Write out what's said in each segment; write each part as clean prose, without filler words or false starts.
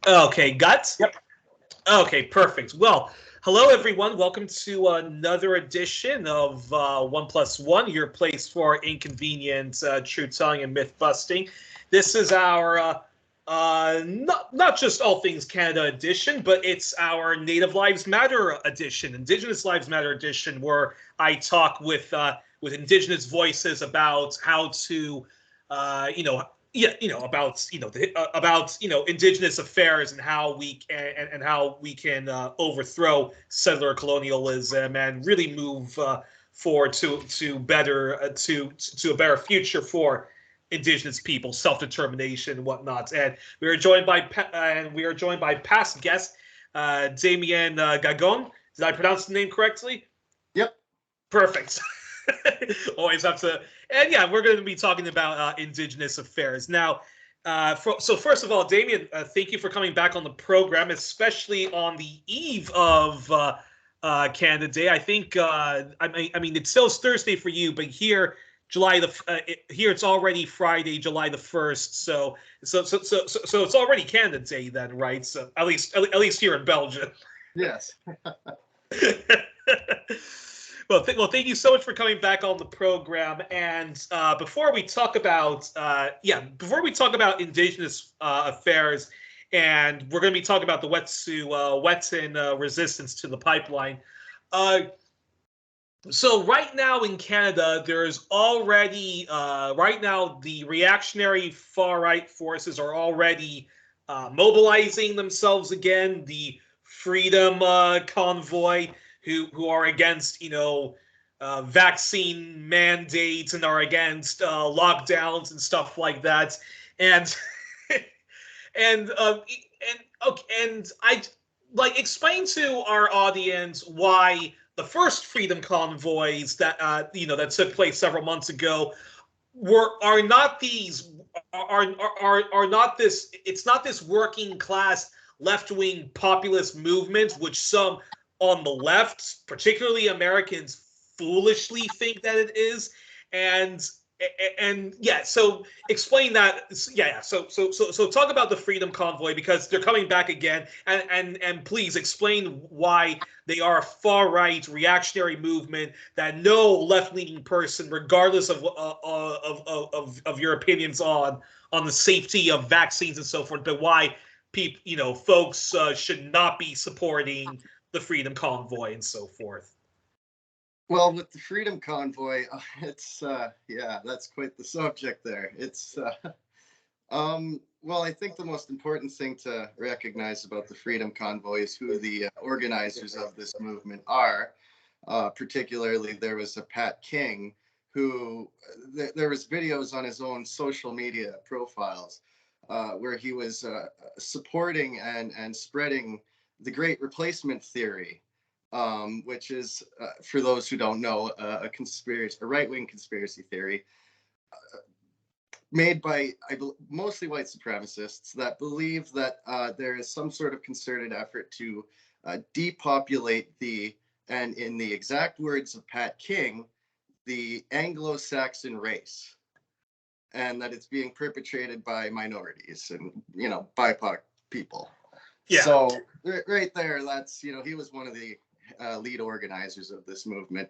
Okay, guts? Yep. Okay, perfect. Well, hello everyone. Welcome to another edition of One Plus One, your place for inconvenient truth telling and myth busting. This is our not just all things Canada edition, but it's our Native Lives Matter edition, Indigenous Lives Matter edition, where I talk with Indigenous voices about how to, you know, yeah, about about Indigenous affairs and how we can and how we can overthrow settler colonialism and really move forward to better to a better future for Indigenous people, self determination and whatnot. And we are joined by past guest Damien Gagnon. Did I pronounce the name correctly? Yep. Perfect. Always have to. And yeah, we're going to be talking about Indigenous affairs. Now, so first of all, Damien, thank you for coming back on the program, especially on the eve of Canada Day. I think, I mean, it's still Thursday for you, but here, here it's already Friday, July the 1st. So it's already Canada Day then, right? So at least here in Belgium. Yes. Well, thank you so much for coming back on the program. And before we talk about Indigenous affairs, and we're going to be talking about the Weten resistance to the pipeline. Uh, so right now in Canada, there's already right now the reactionary far right forces are already mobilizing themselves again. The Freedom Convoy, who are against vaccine mandates and are against lockdowns and stuff like that, and and I like explain to our audience why the first freedom convoys that took place several months ago were are not these are not this it's not this working class left wing populist movement which some on the left, particularly Americans, foolishly think that it is. And yeah, so explain that. Yeah, so talk about the Freedom Convoy because they're coming back again, and please explain why they are a far right reactionary movement that no left leaning person, regardless of your opinions on the safety of vaccines and so forth, but why people folks should not be supporting the Freedom Convoy and so forth. Well, with the Freedom Convoy, it's yeah, that's quite the subject there. It's well, I think the most important thing to recognize about the Freedom Convoy is who the organizers of this movement are. Particularly, there was a Pat King who there was videos on his own social media profiles where he was supporting and spreading the Great Replacement theory, which is, for those who don't know, a right-wing conspiracy theory made by mostly white supremacists that believe that there is some sort of concerted effort to depopulate and in the exact words of Pat King, the Anglo-Saxon race, and that it's being perpetrated by minorities and, BIPOC people. Yeah. So right there, that's, he was one of the lead organizers of this movement.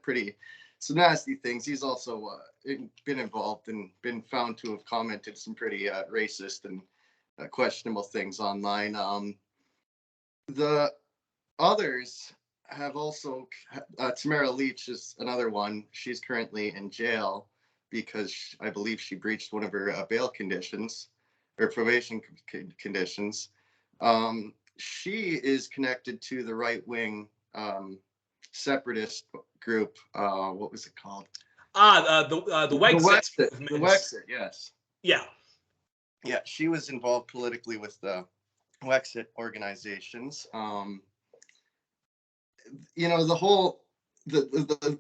Some nasty things. He's also been involved and been found to have commented some pretty racist and questionable things online. The others have also, Tamara Leach is another one. She's currently in jail because I believe she breached one of her bail conditions or probation conditions. She is connected to the right-wing separatist group. What was it called? The Wexit. The Wexit, yes. Yeah. Yeah, she was involved politically with the Wexit organizations. The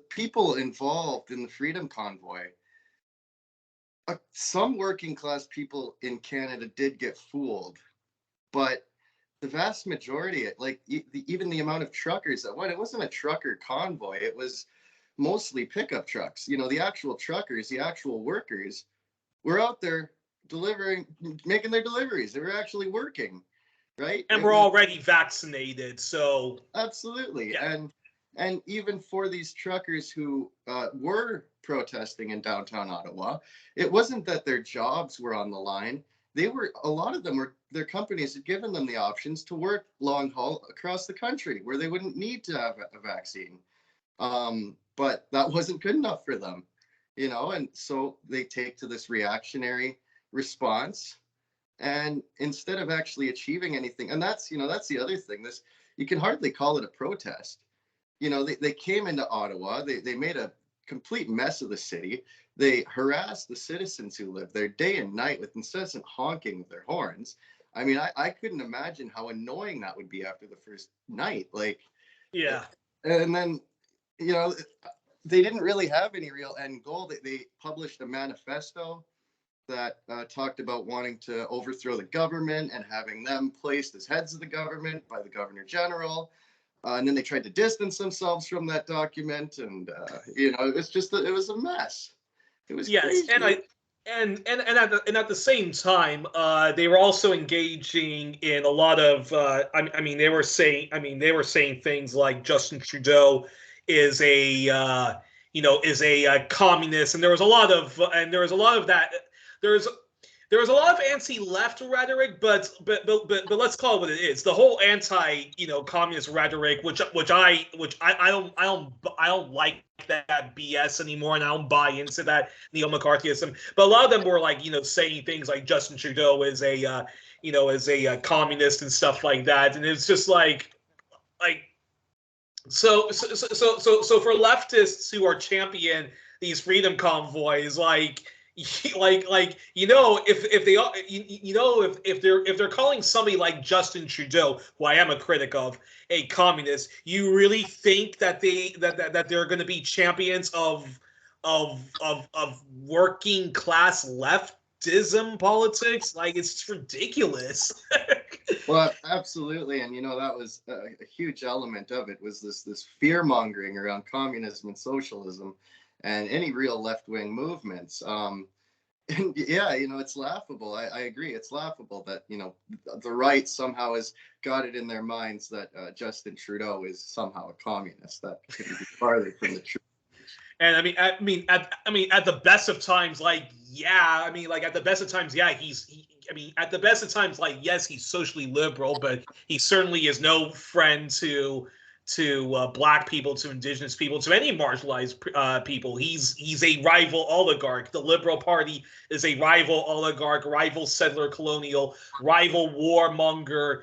people involved in the Freedom Convoy, some working class people in Canada did get fooled, but the vast majority, like even the amount of truckers that went, it wasn't a trucker convoy. It was mostly pickup trucks. The actual truckers, the actual workers were out there making their deliveries. They were actually working. right? And we're already vaccinated, so Absolutely. yeah. And even for these truckers who were protesting in downtown Ottawa, it wasn't that their jobs were on the line. They were, a lot of them were, their companies had given them the options to work long haul across the country where they wouldn't need to have a vaccine. But that wasn't good enough for them, you know, and so they take to this reactionary response. And instead of actually achieving anything, and that's, you know, that's the other thing, this, you can hardly call it a protest. You know, they came into Ottawa, they made a complete mess of the city. They harassed the citizens who live there day and night with incessant honking of their horns. I mean, I couldn't imagine how annoying that would be after the first night. Like, Yeah. and then, you know, they didn't really have any real end goal. They published a manifesto that talked about wanting to overthrow the government and having them placed as heads of the government by the governor general. And then they tried to distance themselves from that document. And, you know, it was just, it was a mess. It was Yes, crazy. and at the same time, they were also engaging in a lot of. I mean, they were saying things like Justin Trudeau is a is a communist, and there was a lot of that. There's there was a lot of anti-left rhetoric, but let's call it what it is. The whole communist rhetoric, which I don't like that BS anymore, and I don't buy into that neo-McCarthyism. But a lot of them were like saying things like Justin Trudeau is a communist and stuff like that, and it's just like so for leftists who are champion these freedom convoys, if they're calling somebody like Justin Trudeau, who I am a critic of, a communist, you really think that they're going to be champions of working class leftism politics? Like, it's ridiculous. Well, absolutely, and you know that was a huge element of it, was this fear mongering around communism and socialism, and any real left wing movements. And yeah, you know, it's laughable. I agree, it's laughable that the right somehow has got it in their minds that Justin Trudeau is somehow a communist. That couldn't be farther from the truth. And at the best of times, at the best of times, at the best of times, yes, he's socially liberal, but he certainly is no friend to black people, to indigenous people, to any marginalized people. He's a rival oligarch. The Liberal Party is a rival oligarch, rival settler colonial, rival warmonger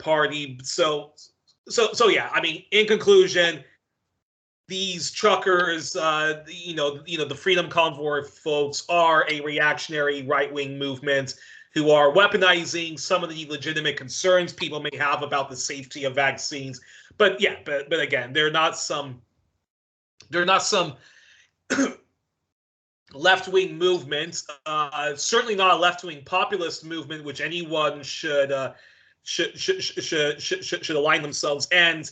party. So yeah. I mean, in conclusion, these truckers, the Freedom Convoy folks are a reactionary right-wing movement who are weaponizing some of the legitimate concerns people may have about the safety of vaccines. But yeah, but again, they're not some left-wing movement. Certainly not a left-wing populist movement, which anyone should align themselves. And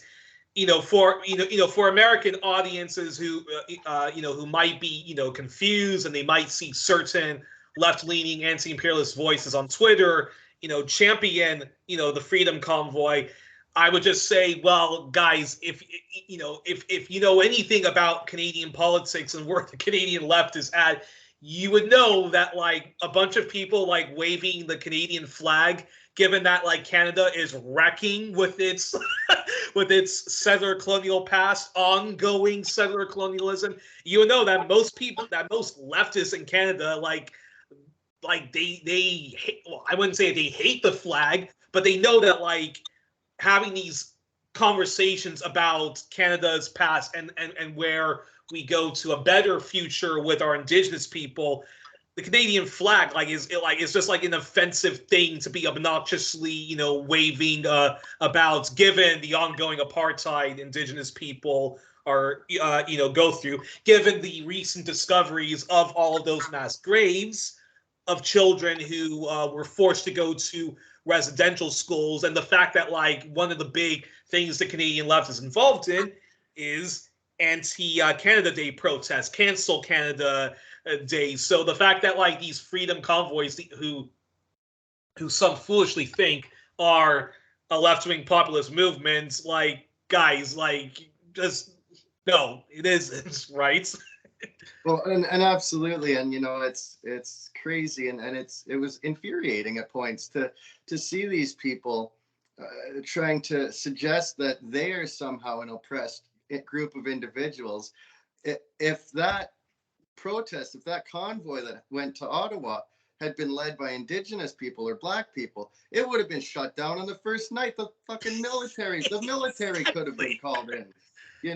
for American audiences who who might be confused, and they might see certain left-leaning anti-imperialist voices on Twitter champion the Freedom Convoy, I would just say, well, guys, if you know anything about Canadian politics and where the Canadian left is at, you would know that a bunch of people waving the Canadian flag, given that Canada is wrecking with its with its settler colonial past, ongoing settler colonialism, you would know that most leftists in Canada they hate, well, I wouldn't say they hate the flag, but they know that having these conversations about Canada's past and where we go to a better future with our Indigenous people, the Canadian flag is just an offensive thing to be obnoxiously waving about, given the ongoing apartheid Indigenous people are go through, given the recent discoveries of all of those mass graves of children who were forced to go to residential schools, and the fact that one of the big things the Canadian left is involved in is anti-Canada Day protests, cancel Canada Day. So the fact that these freedom convoys who some foolishly think are a left-wing populist movement. Like, guys, like, just no, it isn't, right? Well, and absolutely, and it's crazy, and it was infuriating at points to see these people trying to suggest that they are somehow an oppressed group of individuals. If that protest, if that convoy that went to Ottawa had been led by Indigenous people or Black people, it would have been shut down on the first night. The military could have been called in.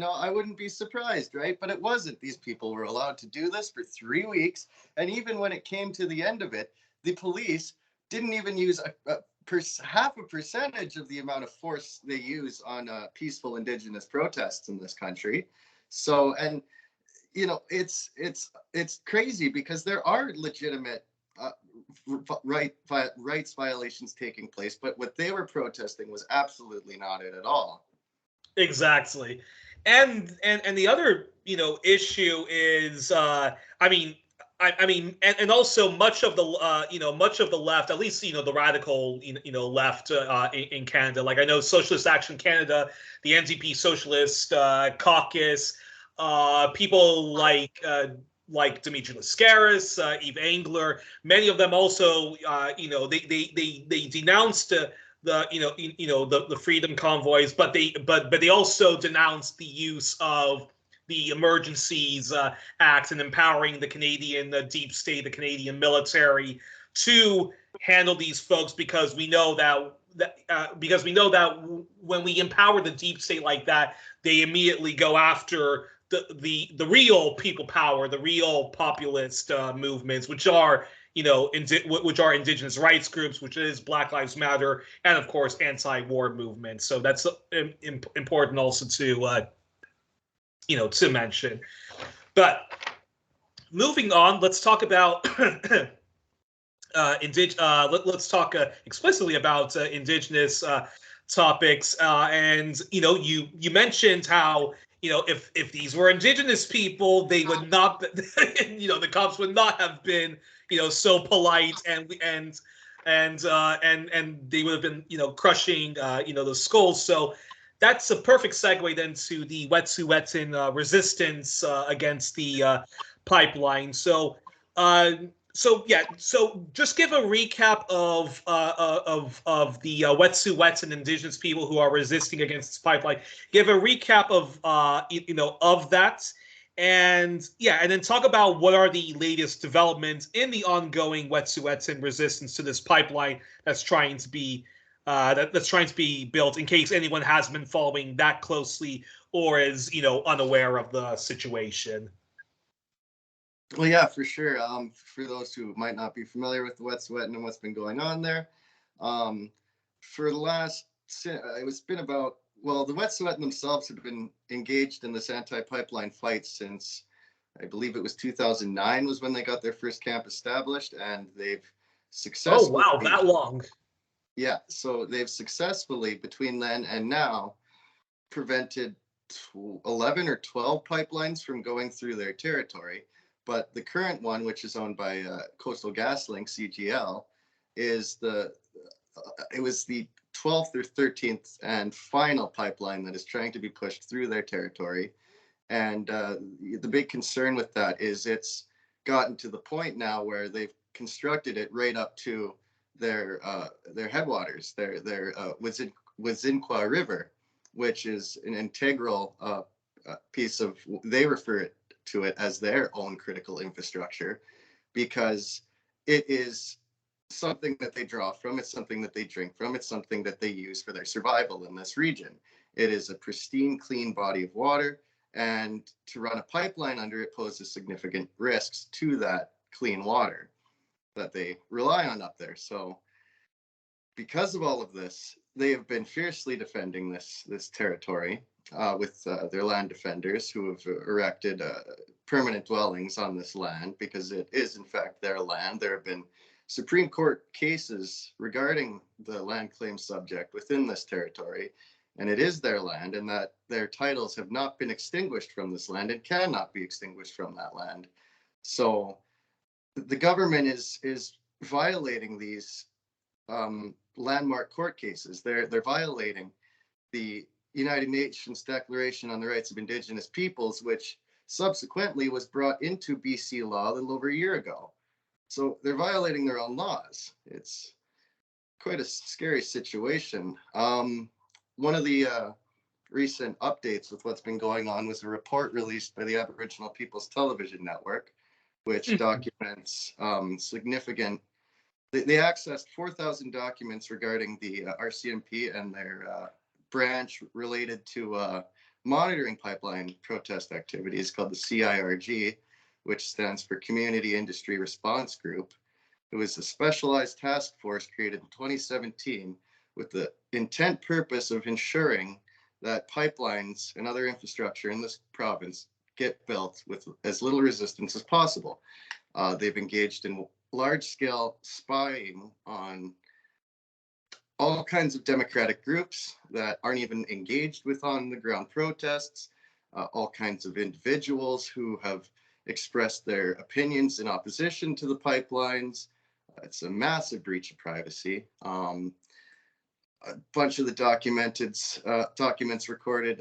I wouldn't be surprised, right? But it wasn't. These people were allowed to do this for 3 weeks. And even when it came to the end of it, the police didn't even use half a percentage of the amount of force they use on peaceful Indigenous protests in this country. So, and it's crazy because there are legitimate rights violations taking place, but what they were protesting was absolutely not it at all. Exactly. And the other, issue is, I mean, and also much of the, much of the left, at least, the radical, left in Canada. Like, I know Socialist Action Canada, the NDP Socialist Caucus, people like Dimitri Lascaris, Eve Angler, many of them also, they denounced the freedom convoys, but they also denounced the use of the Emergencies Act and empowering the Canadian deep state, the Canadian military, to handle these folks, because we know that when we empower the deep state like that, they immediately go after the real people power, the real populist movements, which are which are Indigenous rights groups, which is Black Lives Matter, and of course anti-war movements. So that's important also to mention. But moving on, let's talk about let's talk explicitly about Indigenous topics. And you mentioned how if these were Indigenous people, they would not the cops would not have been so polite, and they would have been crushing the skulls. So that's a perfect segue then to the Wet'suwet'en resistance against the pipeline. So yeah, so just give a recap of the Wet'suwet'en Indigenous people who are resisting against this pipeline. Give a recap of of that, and yeah, and then talk about what are the latest developments in the ongoing Wet'suwet'en resistance to this pipeline that's trying to be that's trying to be built. In case anyone has been following that closely or is unaware of the situation. Well, yeah, for sure. For those who might not be familiar with the Wet'suwet'en and what's been going on there, for the last, it's been about, well, the Wet'suwet'en themselves have been engaged in this anti-pipeline fight since, I believe it was 2009 was when they got their first camp established, and they've successfully. Oh wow, that long. Yeah, so they've successfully, between then and now, prevented 11 or 12 pipelines from going through their territory. But the current one, which is owned by Coastal GasLink (CGL), it was the 12th or 13th and final pipeline that is trying to be pushed through their territory. And the big concern with that is it's gotten to the point now where they've constructed it right up to their headwaters, their Wazinqua River, which is an integral piece of, they refer to it as their own critical infrastructure, because it is something that they draw from, it's something that they drink from, it's something that they use for their survival in this region. It is a pristine, clean body of water, and to run a pipeline under it poses significant risks to that clean water that they rely on up there. So because of all of this, they have been fiercely defending this territory with their land defenders, who have erected permanent dwellings on this land because it is in fact their land. There have been Supreme Court cases regarding the land claim subject within this territory, and it is their land, and that their titles have not been extinguished from this land and cannot be extinguished from that land. So the government is violating these landmark court cases. They're violating the United Nations Declaration on the Rights of Indigenous Peoples, which subsequently was brought into BC law a little over a year ago. So they're violating their own laws. It's quite a scary situation. One of the recent updates with what's been going on was a report released by the Aboriginal Peoples Television Network, which documents significant. They accessed 4,000 documents regarding the RCMP and their branch related to monitoring pipeline protest activities called the CIRG, which stands for Community Industry Response Group. It was a specialized task force created in 2017 with the intent purpose of ensuring that pipelines and other infrastructure in this province get built with as little resistance as possible. They've engaged in large-scale spying on all kinds of democratic groups that aren't even engaged with on-the-ground protests, all kinds of individuals who have expressed their opinions in opposition to the pipelines. It's a massive breach of privacy. A bunch of the documents recorded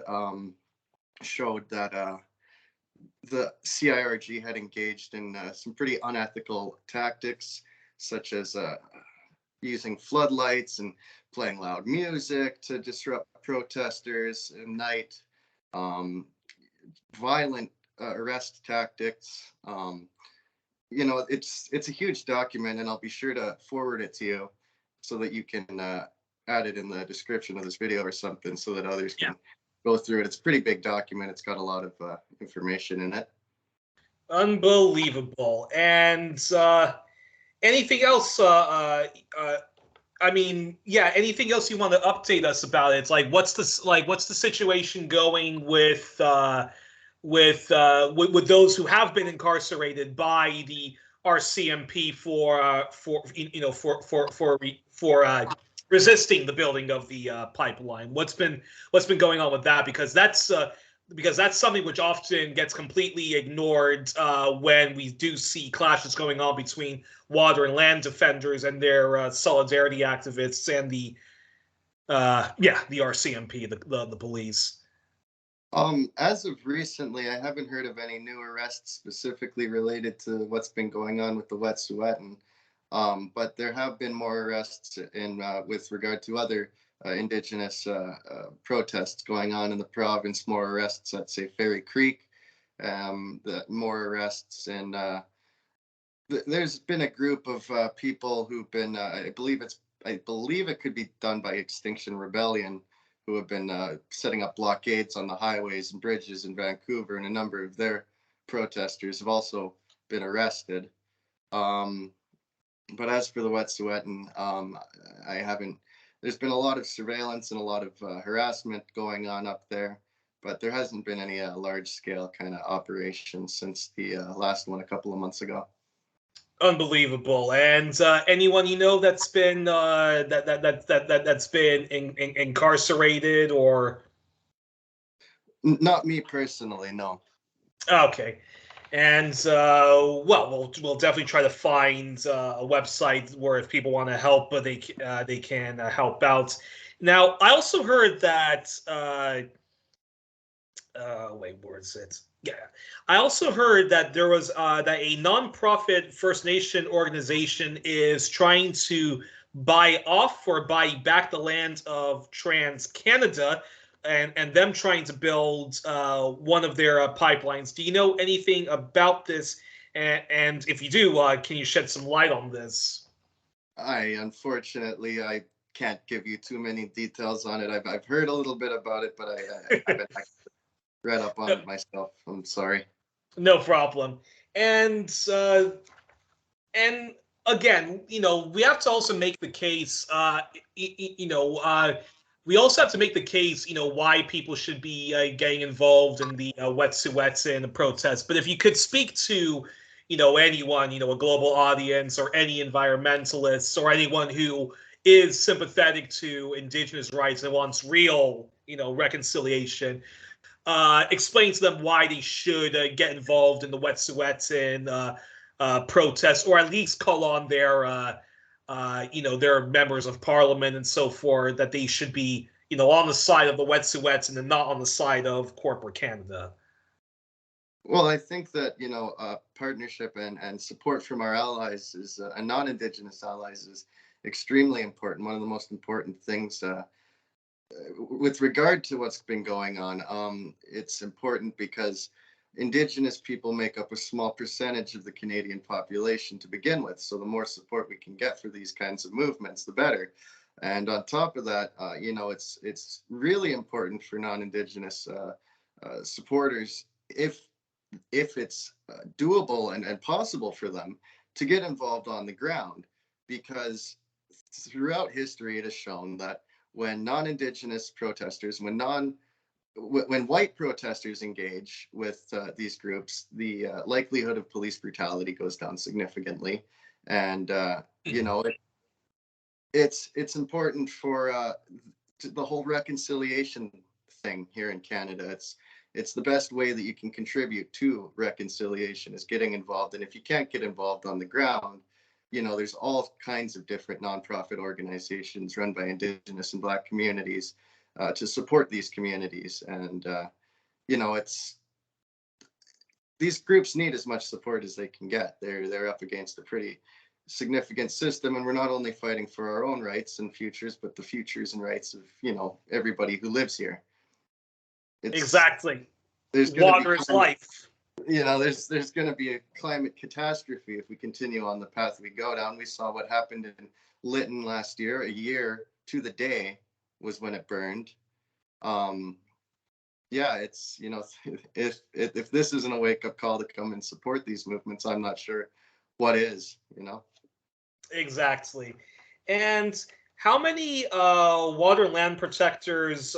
showed that the CIRG had engaged in some pretty unethical tactics, such as using floodlights and playing loud music to disrupt protesters at night, violent arrest tactics. It's a huge document, and I'll be sure to forward it to you so that you can add it in the description of this video or something so that others can go through it. It's a pretty big document. It's got a lot of information in it. Unbelievable. And anything else? Anything else you want to update us about it? It's like, what's the situation going with those who have been incarcerated by the RCMP for resisting the building of the pipeline? What's been going on with that? Because that's something which often gets completely ignored when we do see clashes going on between water and land defenders and their solidarity activists and the RCMP, the police. As of recently, I haven't heard of any new arrests specifically related to what's been going on with the Wet'suwet'en. But there have been more arrests with regard to other Indigenous protests going on in the province, more arrests at, say, Fairy Creek, more arrests, and there's been a group of people who've been, I believe it could be done by Extinction Rebellion, who have been setting up blockades on the highways and bridges in Vancouver, and a number of their protesters have also been arrested. But as for the Wet'suwet'en, there's been a lot of surveillance and a lot of harassment going on up there, but there hasn't been any large-scale kind of operations since the last one a couple of months ago. Unbelievable. And anyone you know that's been that's been incarcerated or? Not me personally, no. Okay. And we'll definitely try to find a website where if people want to help, but they can help out. Now, I also heard that where is it? Yeah, I also heard that there was that a nonprofit First Nation organization is trying to buy off or buy back the land of Trans Canada, and them trying to build one of their pipelines. Do you know anything about this? And if you do, can you shed some light on this? Unfortunately, I can't give you too many details on it. I've heard a little bit about it, but I haven't read up on it myself. I'm sorry. No problem. And again, we have to also make the case. We also have to make the case, why people should be getting involved in the Wet'suwet'en and the protests. But if you could speak to, anyone, a global audience or any environmentalists or anyone who is sympathetic to Indigenous rights and wants real, reconciliation, explain to them why they should get involved in the Wet'suwet'en protests, or at least call on their they're members of parliament and so forth, that they should be, on the side of the Wet'suwet'en and not on the side of corporate Canada? Well, I think that, partnership and support from our allies is and non-Indigenous allies is extremely important. One of the most important things with regard to what's been going on. It's important because Indigenous people make up a small percentage of the Canadian population to begin with. So the more support we can get for these kinds of movements, the better. And on top of that, it's really important for non-Indigenous supporters, if it's doable and possible for them, to get involved on the ground, because throughout history it has shown that when non-Indigenous protesters, when white protesters engage with these groups, the likelihood of police brutality goes down significantly. And it's important for the whole reconciliation thing here in Canada. It's the best way that you can contribute to reconciliation, is getting involved. And if you can't get involved on the ground, there's all kinds of different nonprofit organizations run by Indigenous and Black communities to support these communities. And, these groups need as much support as they can get. They're up against a pretty significant system, and we're not only fighting for our own rights and futures, but the futures and rights of, everybody who lives here. Exactly. There's water is life. There's going to be a climate catastrophe if we continue on the path we go down. We saw what happened in Lytton last year. A year to the day was when it burned. It's if this isn't a wake-up call to come and support these movements, I'm not sure what is. Exactly. And how many water and land protectors?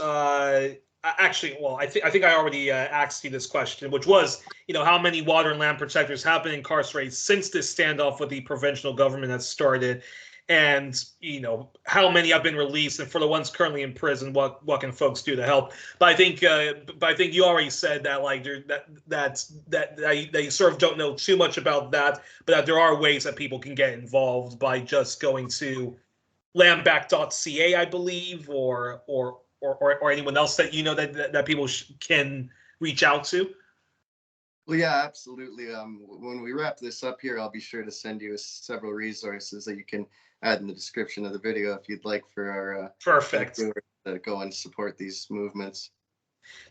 Actually, well, I think I already asked you this question, which was, how many water and land protectors have been incarcerated since this standoff with the provincial government has started, and how many have been released, and for the ones currently in prison, what can folks do to help? But I think you already said that, like, that you sort of don't know too much about that, but that there are ways that people can get involved by just going to landback.ca, I believe, or anyone else that that people can reach out to. Well, yeah, absolutely. When we wrap this up here, I'll be sure to send you several resources that you can add in the description of the video if you'd like, for our perfect viewers that go and support these movements.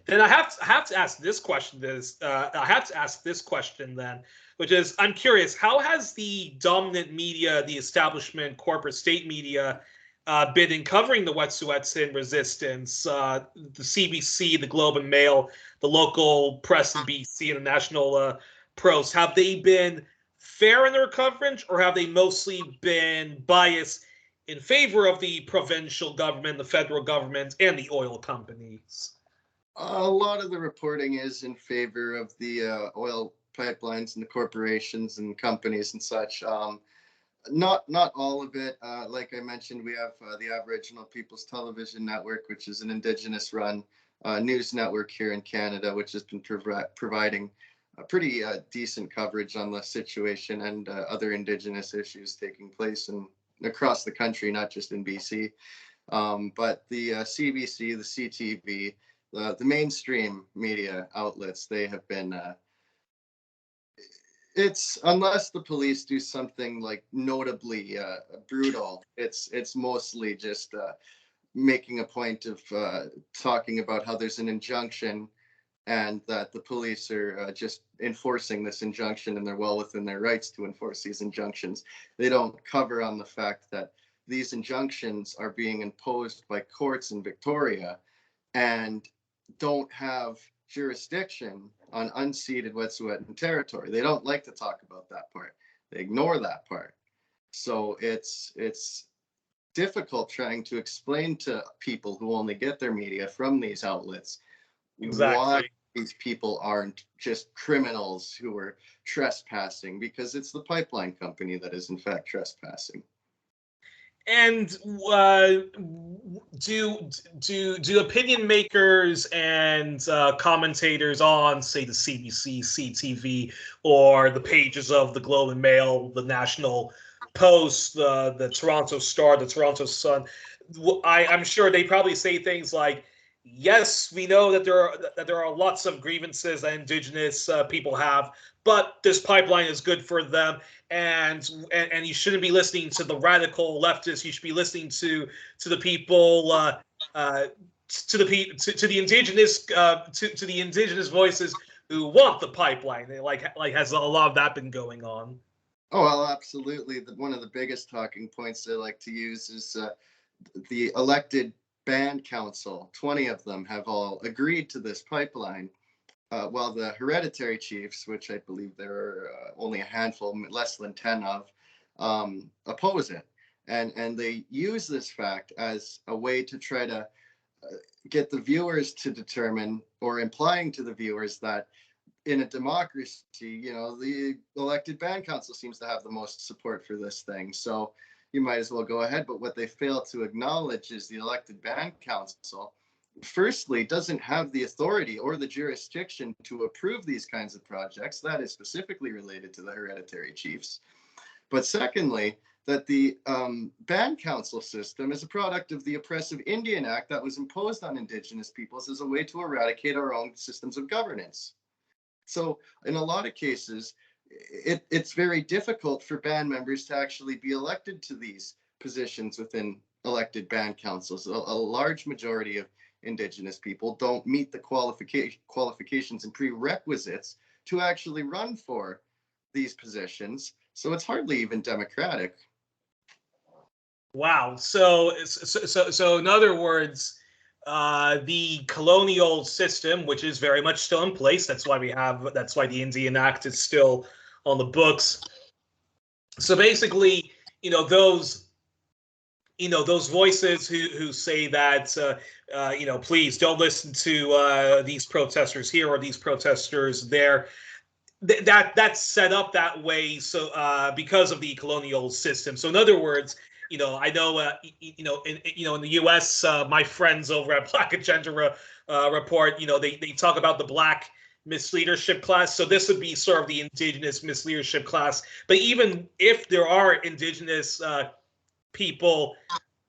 Then I have to ask this question. Then, which is, I'm curious, how has the dominant media, the establishment, corporate state media, been in covering the Wet'suwet'en resistance? The CBC, the Globe and Mail, the local press in BC, and the national pros, have they been fair in their coverage, or have they mostly been biased in favor of the provincial government, the federal government, and the oil companies? A lot of the reporting is in favor of the oil pipelines and the corporations and companies and such. Not all of it. Like I mentioned, we have the Aboriginal People's Television Network, which is an Indigenous-run news network here in Canada, which has been providing pretty decent coverage on the situation and other Indigenous issues taking place across the country, not just in BC. But the CBC, the CTV, the mainstream media outlets, they have been it's, unless the police do something like notably brutal, it's mostly just making a point of talking about how there's an injunction and that the police are just enforcing this injunction, and they're well within their rights to enforce these injunctions. They don't cover on the fact that these injunctions are being imposed by courts in Victoria and don't have jurisdiction on unceded Wet'suwet'en territory. They don't like to talk about that part. They ignore that part. So it's difficult trying to explain to people who only get their media from these outlets why these people aren't just criminals who are trespassing, because it's the pipeline company that is in fact trespassing. And do opinion makers and commentators on, say, the CBC, CTV, or the pages of the Globe and Mail, the national Post, the Toronto Star, the Toronto Sun, I'm sure they probably say things like, "Yes, we know that there are lots of grievances that Indigenous people have, but this pipeline is good for them, and you shouldn't be listening to the radical leftists. You should be listening to the people." To the indigenous to the indigenous voices who want the pipeline. Like has a lot of that been going on? Oh, well, absolutely. One of the biggest talking points they like to use is the elected band council. 20 of them have all agreed to this pipeline, while the hereditary chiefs, which I believe there are only a handful, less than 10 of, oppose it. And they use this fact as a way to try to get the viewers to determine, or implying to the viewers, that in a democracy, the elected band council seems to have the most support for this thing. So you might as well go ahead. But what they fail to acknowledge is the elected band council, firstly, doesn't have the authority or the jurisdiction to approve these kinds of projects. That is specifically related to the hereditary chiefs. But secondly, that the band council system is a product of the oppressive Indian Act that was imposed on Indigenous peoples as a way to eradicate our own systems of governance. So in a lot of cases, it's very difficult for band members to actually be elected to these positions within elected band councils. A large majority of Indigenous people don't meet the qualifications and prerequisites to actually run for these positions. So it's hardly even democratic. Wow. So in other words, the colonial system, which is very much still in place, that's why the Indian Act is still on the books. So basically, those voices who say that please don't listen to these protesters here or these protesters there. That's set up that way because of the colonial system. So in other words, I know in the U.S. My friends over at Black Agenda Report, they talk about the Black misleadership class. So this would be sort of the Indigenous misleadership class. But even if there are Indigenous people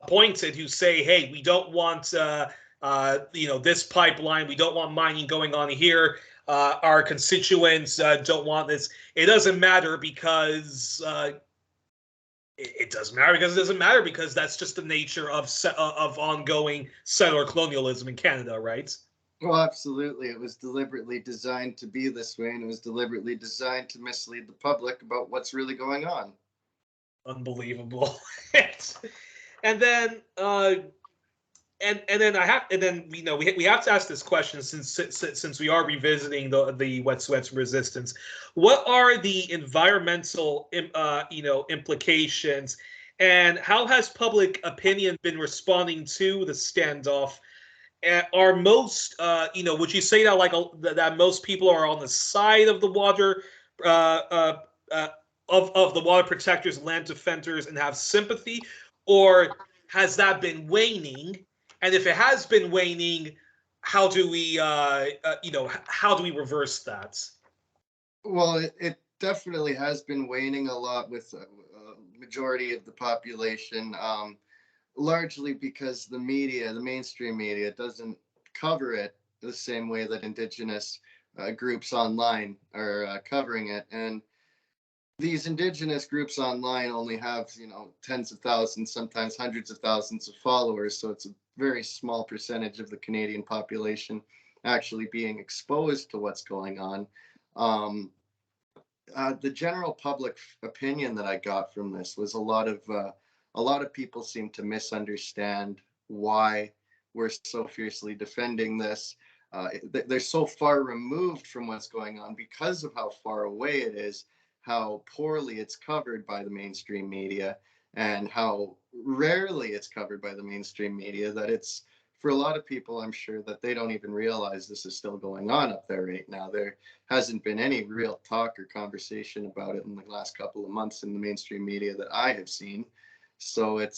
appointed who say, "Hey, we don't want this pipeline. We don't want mining going on here. Our constituents don't want this." It doesn't matter because it doesn't matter because it doesn't matter because that's just the nature of ongoing settler colonialism in Canada, right? Well, absolutely. It was deliberately designed to be this way, and it was deliberately designed to mislead the public about what's really going on. Unbelievable. And then and then we have to ask this question since we are revisiting the Wet'suwet'en resistance. What are the environmental implications, and how has public opinion been responding to the standoff? Are most would you say that that most people are on the side of the water of the water protectors, land defenders, and have sympathy, or has that been waning? And if it has been waning, how do we how do we reverse that? Well, it definitely has been waning a lot with a majority of the population, largely because the media, the mainstream media, doesn't cover it the same way that Indigenous groups online are covering it. And these Indigenous groups online only have, tens of thousands, sometimes hundreds of thousands of followers. So it's a very small percentage of the Canadian population actually being exposed to what's going on. The general public opinion that I got from this was a lot of people seem to misunderstand why we're so fiercely defending this. They're so far removed from what's going on because of how far away it is, how poorly it's covered by the mainstream media, and how rarely it's covered by the mainstream media, that it's, for a lot of people, I'm sure that they don't even realize this is still going on up there right now. There hasn't been any real talk or conversation about it in the last couple of months in the mainstream media that I have seen. So it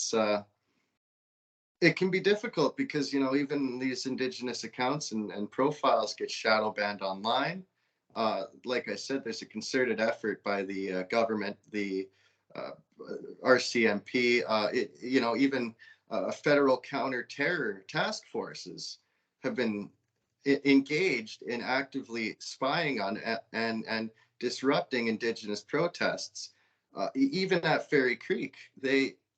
can be difficult because, even these Indigenous accounts and profiles get shadow banned online. Like I said, there's a concerted effort by the government, the RCMP, even federal counter-terror task forces have been engaged in actively spying on and disrupting Indigenous protests. Even at Fairy Creek,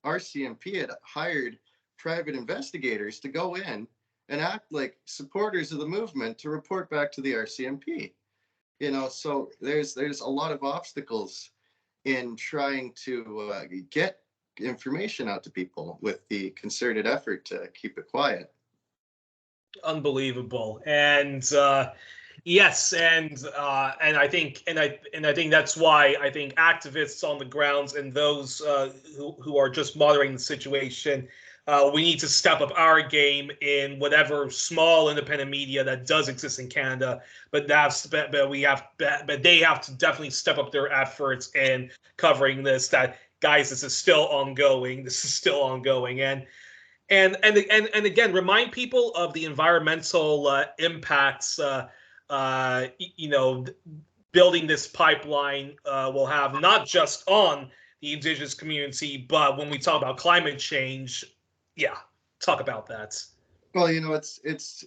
RCMP had hired private investigators to go in and act like supporters of the movement to report back to the RCMP. So there's a lot of obstacles in trying to get information out to people with the concerted effort to keep it quiet. Unbelievable. And yes, and I think that's why I think activists on the grounds and those who are just monitoring the situation, we need to step up our game in whatever small independent media that does exist in Canada. But they have to definitely step up their efforts in covering this. That, guys, this is still ongoing. This is still ongoing, and again, remind people of the environmental impacts. Building this pipeline will have not just on the Indigenous community, but when we talk about climate change, yeah, talk about that. Well, it's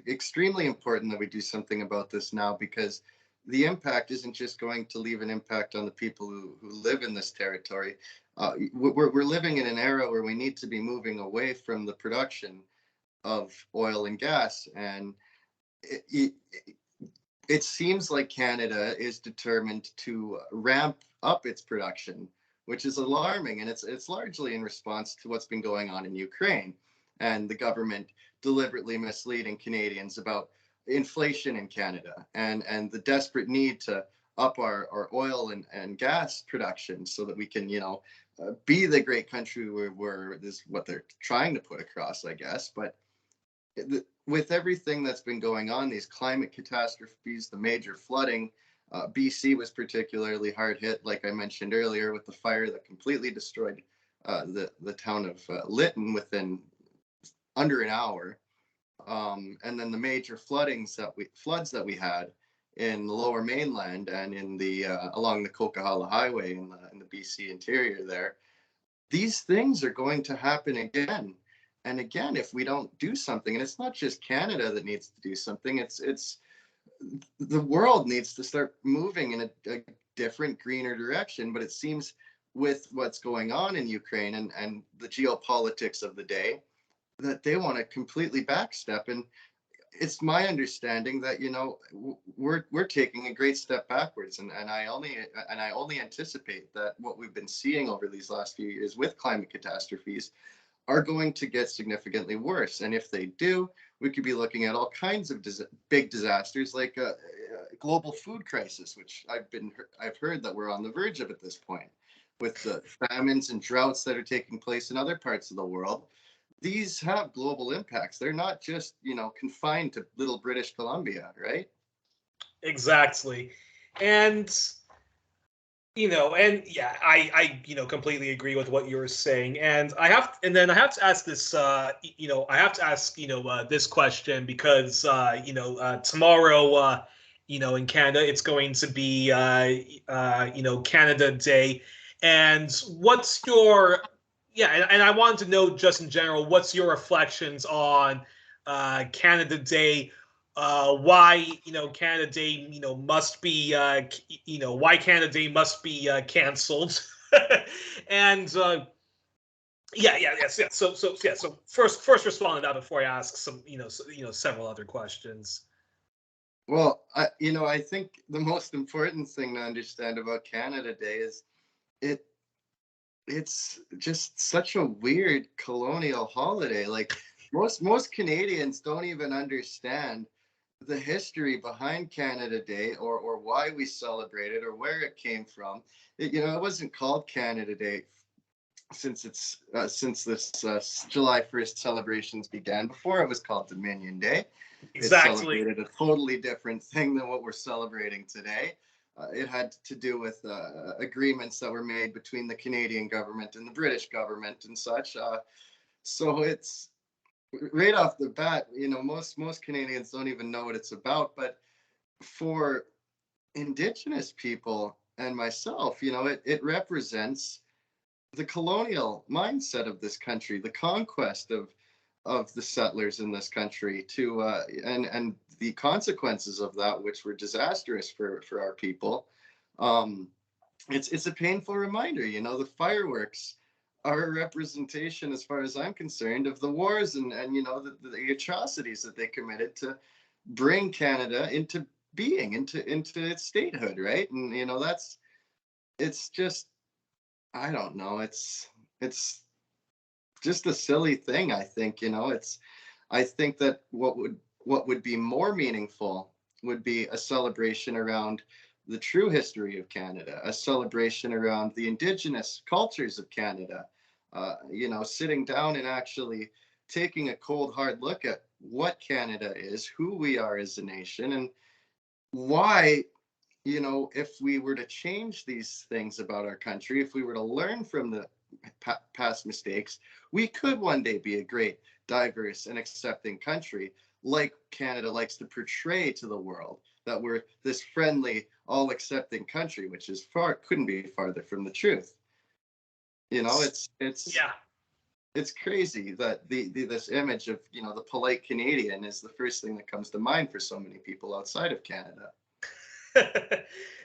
extremely important that we do something about this now, because the impact isn't just going to leave an impact on the people who live in this territory. We're living in an era where we need to be moving away from the production of oil and gas, and it seems like Canada is determined to ramp up its production, which is alarming, and it's largely in response to what's been going on in Ukraine and the government deliberately misleading Canadians about inflation in Canada and the desperate need to up our oil and gas production so that we can, be the great country where this is what they're trying to put across, I guess. But with everything that's been going on, these climate catastrophes, the major flooding, BC was particularly hard hit, like I mentioned earlier, with the fire that completely destroyed the town of Lytton within under an hour. And then the major floods that we had in the Lower Mainland and in the along the Coquihalla Highway in the BC interior there. These things are going to happen again and again if we don't do something. And it's not just Canada that needs to do something. It's the world needs to start moving in a different, greener direction. But it seems with what's going on in Ukraine and the geopolitics of the day, that they want to completely backstep. And it's my understanding that we're taking a great step backwards, and I only anticipate that what we've been seeing over these last few years with climate catastrophes are going to get significantly worse. And if they do, we could be looking at all kinds of big disasters, like a global food crisis, which I've heard that we're on the verge of at this point, with the famines and droughts that are taking place in other parts of the world. These have global impacts. They're not just, confined to little British Columbia, right? Exactly. And I completely agree with what you were saying. And I have to ask this this question, because tomorrow in Canada it's going to be Canada Day. And what's your and I wanted to know, just in general, what's your reflections on Canada Day? Why Canada Day must be why Canada Day must be canceled? And yes. So first respond to that before I ask some several other questions. Well, I think the most important thing to understand about Canada Day is it's just such a weird colonial holiday. Like most Canadians don't even understand the history behind Canada Day or why we celebrate it or where it came from. It wasn't called Canada Day since this July 1st celebrations began. Before, it was called Dominion Day. Exactly. It celebrated a totally different thing than what we're celebrating today. It had to do with agreements that were made between the Canadian government and the British government and such. So it's right off the bat, most Canadians don't even know what it's about. But for Indigenous people, and myself, it represents the colonial mindset of this country, the conquest of the settlers in this country, to and the consequences of that, which were disastrous for our people. It's a painful reminder. The fireworks are a representation, as far as I'm concerned, of the wars and the atrocities that they committed to bring Canada into being, into its statehood, right? And it's just, I don't know, it's just a silly thing. I think I think that what would be more meaningful would be a celebration around the true history of Canada, a celebration around the Indigenous cultures of Canada, sitting down and actually taking a cold, hard look at what Canada is, who we are as a nation, and why, if we were to change these things about our country, if we were to learn from the past mistakes, we could one day be a great, diverse, and accepting country, like Canada likes to portray to the world, that we're this friendly, all accepting country, which couldn't be farther from the truth. Yeah. It's crazy that this image of the polite Canadian is the first thing that comes to mind for so many people outside of Canada.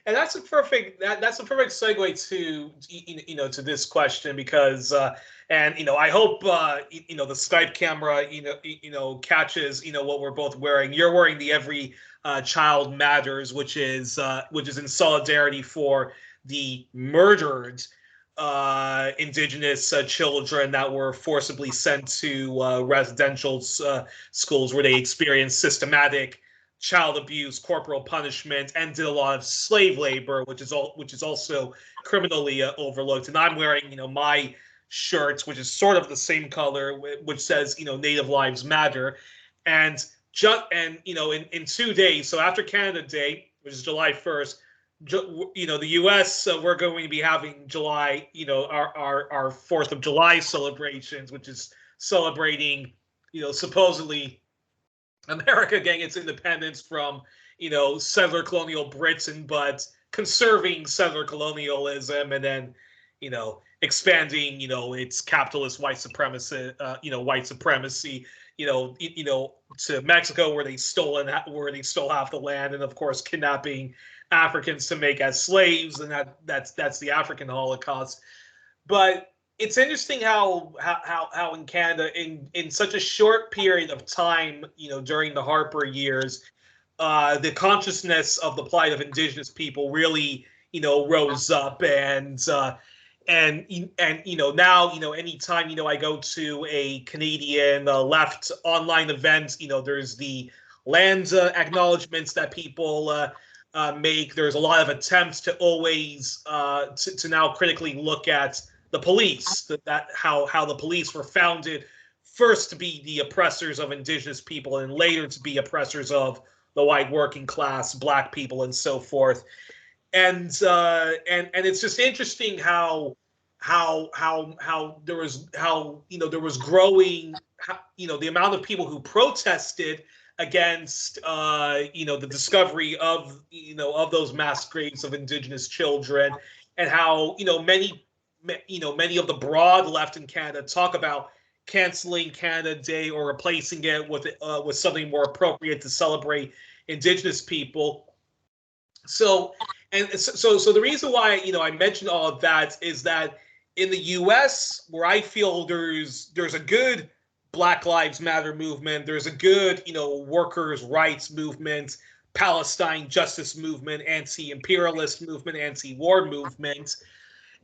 And that's a perfect segue to this question, because I hope the Skype camera catches what we're both wearing. You're wearing the Every Child Matters, which is in solidarity for the murdered Indigenous children that were forcibly sent to residential schools where they experienced systematic child abuse, corporal punishment, and did a lot of slave labor, which is also criminally overlooked. And I'm wearing my shirt, which is sort of the same color, which says Native Lives Matter. And in 2 days, so after Canada Day, which is July 1st, the U.S. We're going to be having July, our 4th of July celebrations, which is celebrating, supposedly America getting its independence from, settler colonial Britain, but conserving settler colonialism, and then, expanding, its capitalist white supremacy, to Mexico, where they stole half the land, and of course kidnapping Africans to make as slaves, and that's the African Holocaust. But it's interesting how in Canada, in such a short period of time, during the Harper years, the consciousness of the plight of Indigenous people really, rose up, and now, anytime, I go to a Canadian left online event, there's the land acknowledgements that people make. There's a lot of attempts to always to now critically look at the police, how the police were founded first to be the oppressors of Indigenous people, and later to be oppressors of the white working class, Black people, and so forth. And it's just interesting how there was growing, the amount of people who protested against the discovery of those mass graves of Indigenous children, and how many of the broad left in Canada talk about canceling Canada Day or replacing it with something more appropriate to celebrate Indigenous people. So the reason why I mentioned all of that is that in the U.S., where I feel there's a good Black Lives Matter movement, there's a good workers' rights movement, Palestine justice movement, anti-imperialist movement, anti-war movement.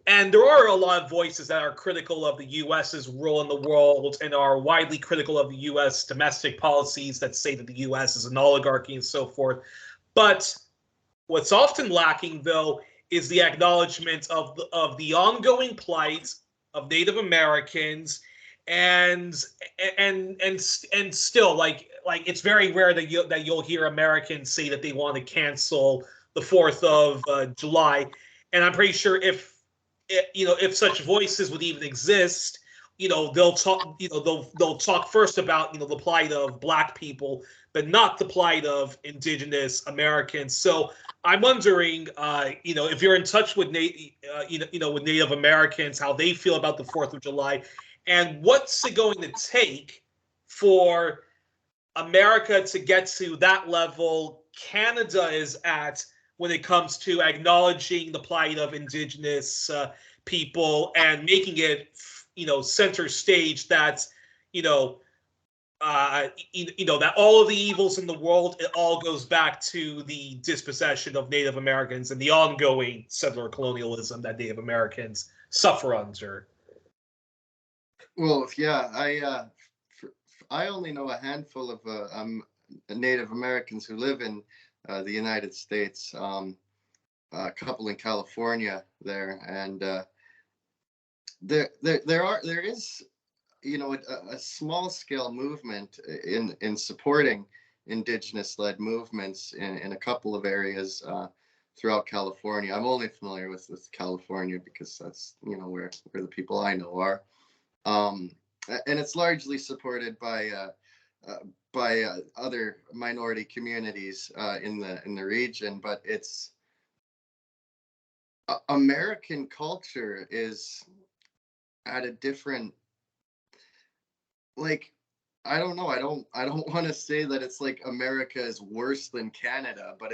And there are a lot of voices that are critical of the U.S.'s role in the world, and are widely critical of the U.S. domestic policies that say that the U.S. is an oligarchy and so forth. But what's often lacking, though, is the acknowledgement of the ongoing plight of Native Americans, and still, like it's very rare that you'll hear Americans say that they want to cancel the 4th of July. And I'm pretty sure if such voices would even exist, they'll talk first about the plight of Black people, but not the plight of Indigenous Americans. So I'm wondering, if you're in touch with with Native Americans, how they feel about the 4th of July, and what's it going to take for America to get to that level Canada is at when it comes to acknowledging the plight of Indigenous people and making it, center stage. That's, that all of the evils in the world, it all goes back to the dispossession of Native Americans and the ongoing settler colonialism that Native Americans suffer under. Well, yeah, I only know a handful of Native Americans who live in the United States. A couple in California there, and there is a small scale movement in supporting Indigenous-led movements in a couple of areas throughout California. I'm only familiar with California because that's where the people I know are, and it's largely supported by other minority communities in the region. But it's American culture is at a different, like, I don't know. I don't want to say that it's like America is worse than Canada, but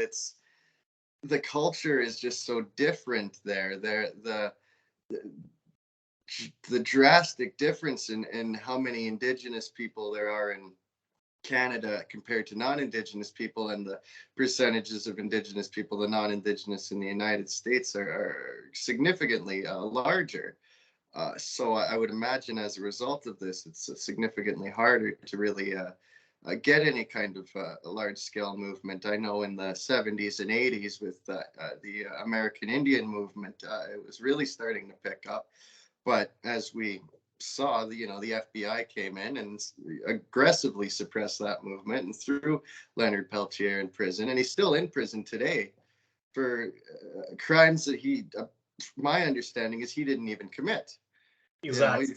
the culture is just so different there. The drastic difference in how many Indigenous people there are in Canada compared to non-Indigenous people, and the percentages of Indigenous people, the non-Indigenous in the United States are significantly larger. So I would imagine as a result of this, it's significantly harder to really get any kind of large-scale movement. I know in the 70s and 80s with the American Indian movement, it was really starting to pick up. But as we saw, the FBI came in and aggressively suppressed that movement and threw Leonard Peltier in prison, and he's still in prison today for crimes that my understanding is he didn't even commit. Exactly.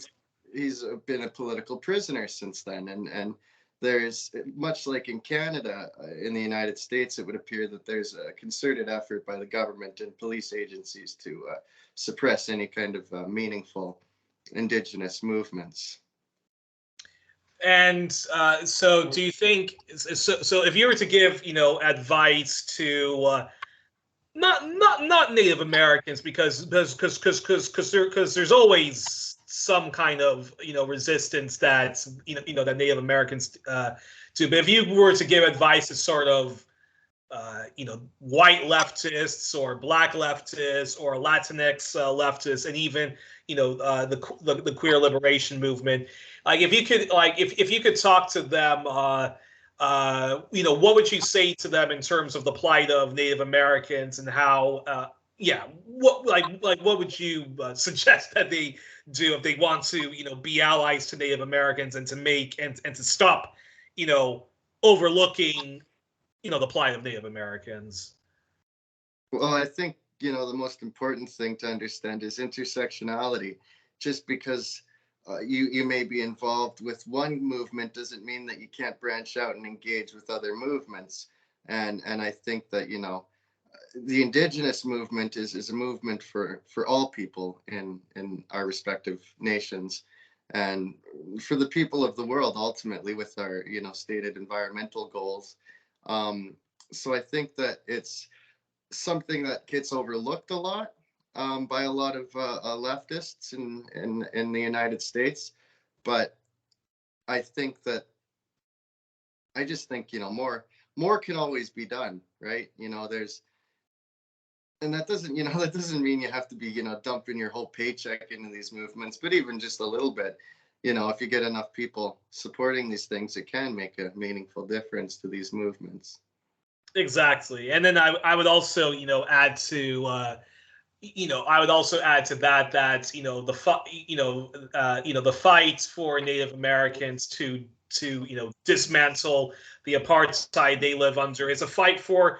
He's been a political prisoner since then, and there's, much like in Canada, in the United States, it would appear that there's a concerted effort by the government and police agencies to suppress any kind of meaningful Indigenous movements. And so, do you think? So, if you were to give, advice to not Native Americans, because there's always some kind of resistance that that Native Americans do. But if you were to give advice to sort of white leftists or Black leftists or Latinx leftists, and even the queer liberation movement, like if you could talk to them, what would you say to them in terms of the plight of Native Americans and how what would you suggest that they do if they want to be allies to Native Americans and to make and to stop overlooking the plight of Native Americans? Well, I think the most important thing to understand is intersectionality. Just because you may be involved with one movement doesn't mean that you can't branch out and engage with other movements. And I think that the Indigenous movement is a movement for all people in our respective nations, and for the people of the world ultimately, with our stated environmental goals. So I think that it's something that gets overlooked a lot by a lot of leftists in the United States. But I just think more can always be done, right? And that doesn't mean you have to be dumping your whole paycheck into these movements, but even just a little bit. If you get enough people supporting these things, it can make a meaningful difference to these movements. Exactly. And then I would also add to that the fight for Native Americans to dismantle the apartheid they live under is a fight for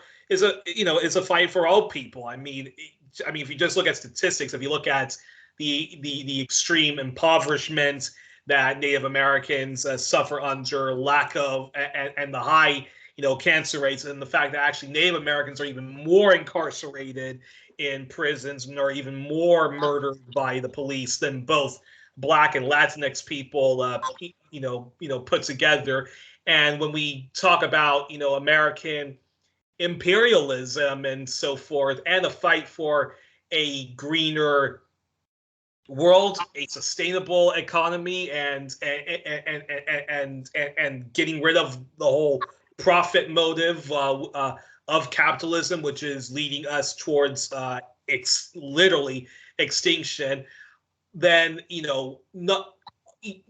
all people. I mean, if you just look at statistics, if you look at the extreme impoverishment that Native Americans suffer under, lack of, and the high, cancer rates, and the fact that actually Native Americans are even more incarcerated in prisons and are even more murdered by the police than both Black and Latinx people, put together. And when we talk about, American imperialism and so forth, and the fight for a greener world, a sustainable economy, and getting rid of the whole profit motive of capitalism, which is leading us towards literally extinction, then not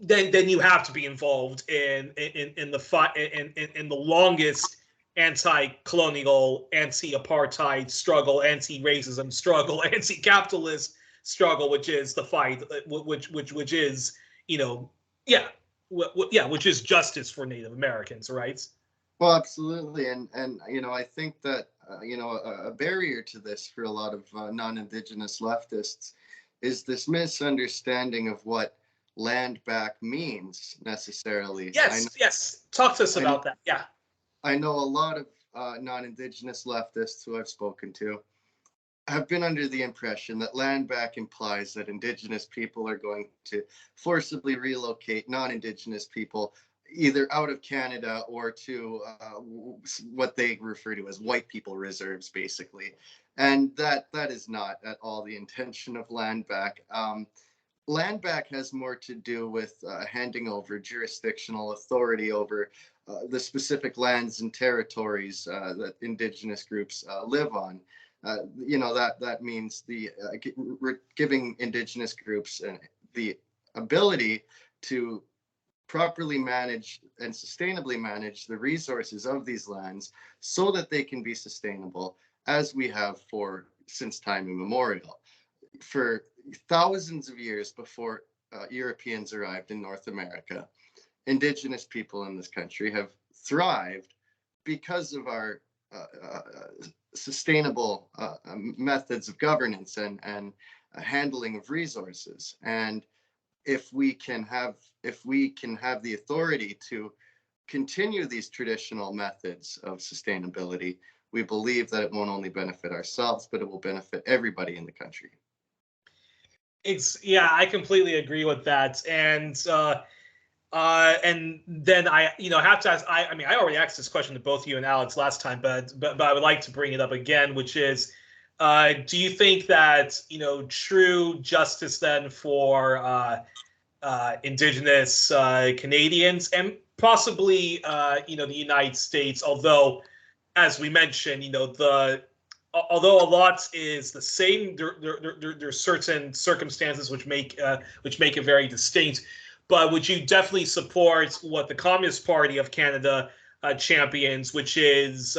then you have to be involved in the fight in the longest anti-colonial, anti-apartheid struggle, anti-racism struggle, anti-capitalist struggle, which is the fight, which is which is justice for Native Americans, right? Well, absolutely, and I think that a barrier to this for a lot of non-Indigenous leftists is this misunderstanding of what land back means necessarily. Yes. Talk to us about that. Yeah. I know a lot of non-Indigenous leftists who I've spoken to have been under the impression that land back implies that Indigenous people are going to forcibly relocate non-Indigenous people either out of Canada or to what they refer to as white people reserves, basically. And that is not at all the intention of land back. Land back has more to do with handing over jurisdictional authority over the specific lands and territories that Indigenous groups live on. That means giving Indigenous groups the ability to properly manage and sustainably manage the resources of these lands so that they can be sustainable, as we have since time immemorial. For thousands of years before Europeans arrived in North America, Indigenous people in this country have thrived because of our sustainable methods of governance and handling of resources. And if we can have the authority to continue these traditional methods of sustainability, we believe that it won't only benefit ourselves, but it will benefit everybody in the country. I completely agree with that. And then I have to ask. I already asked this question to both you and Alex last time, but I would like to bring it up again, which is, do you think that true justice then for Indigenous Canadians and possibly the United States, although as we mentioned, although a lot is the same, there's certain circumstances which make it very distinct. But would you definitely support what the Communist Party of Canada champions, which is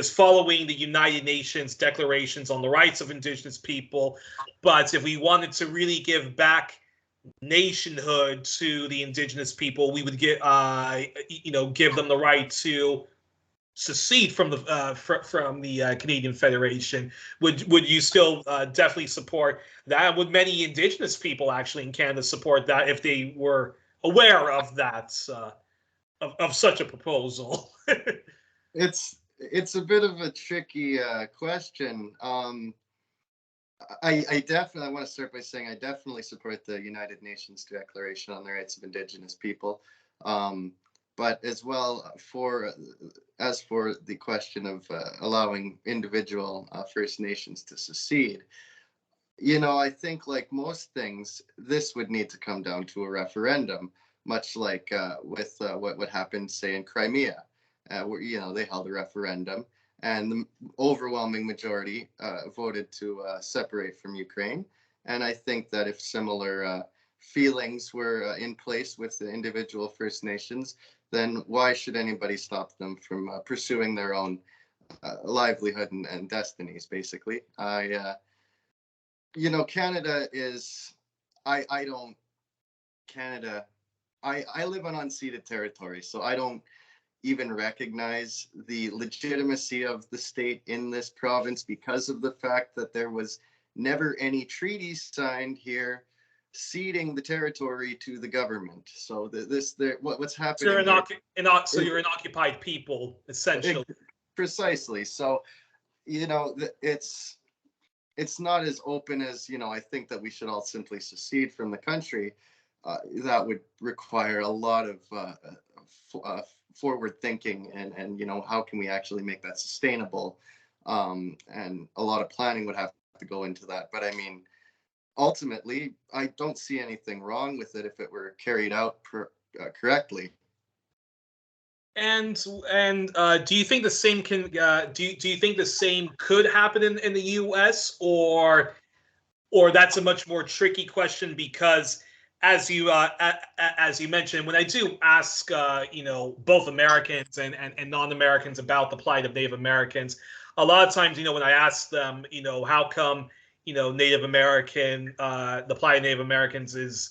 following the United Nations declarations on the rights of Indigenous people? But if we wanted to really give back nationhood to the Indigenous people, we would give them the right to secede from the Canadian Federation. Would you still definitely support that? Would many Indigenous people actually in Canada support that if they were aware of that of such a proposal? It's a bit of a tricky question. I definitely want to start by saying I definitely support the United Nations Declaration on the Rights of Indigenous People. But as well, as for the question of allowing individual First Nations to secede, I think like most things, this would need to come down to a referendum, much like with what happened, say, in Crimea, where they held a referendum and the overwhelming majority voted to separate from Ukraine. And I think that if similar feelings were in place with the individual First Nations, then why should anybody stop them from pursuing their own livelihood and destinies, basically? Canada is, I live on unceded territory, so I don't even recognize the legitimacy of the state in this province because of the fact that there was never any treaties signed here ceding the territory to the government. So what's So happening here? you're an occupied people, essentially. Precisely. So, it's not as open as, I think that we should all simply secede from the country. That would require a lot of forward thinking, and how can we actually make that sustainable? And a lot of planning would have to go into that. But I mean, ultimately, I don't see anything wrong with it if it were carried out correctly. And do you think the same can do you think the same could happen in the U.S. or that's a much more tricky question because as you mentioned, when I do ask both Americans and non-Americans about the plight of Native Americans, a lot of times when I ask them how come Native American the plight of Native Americans is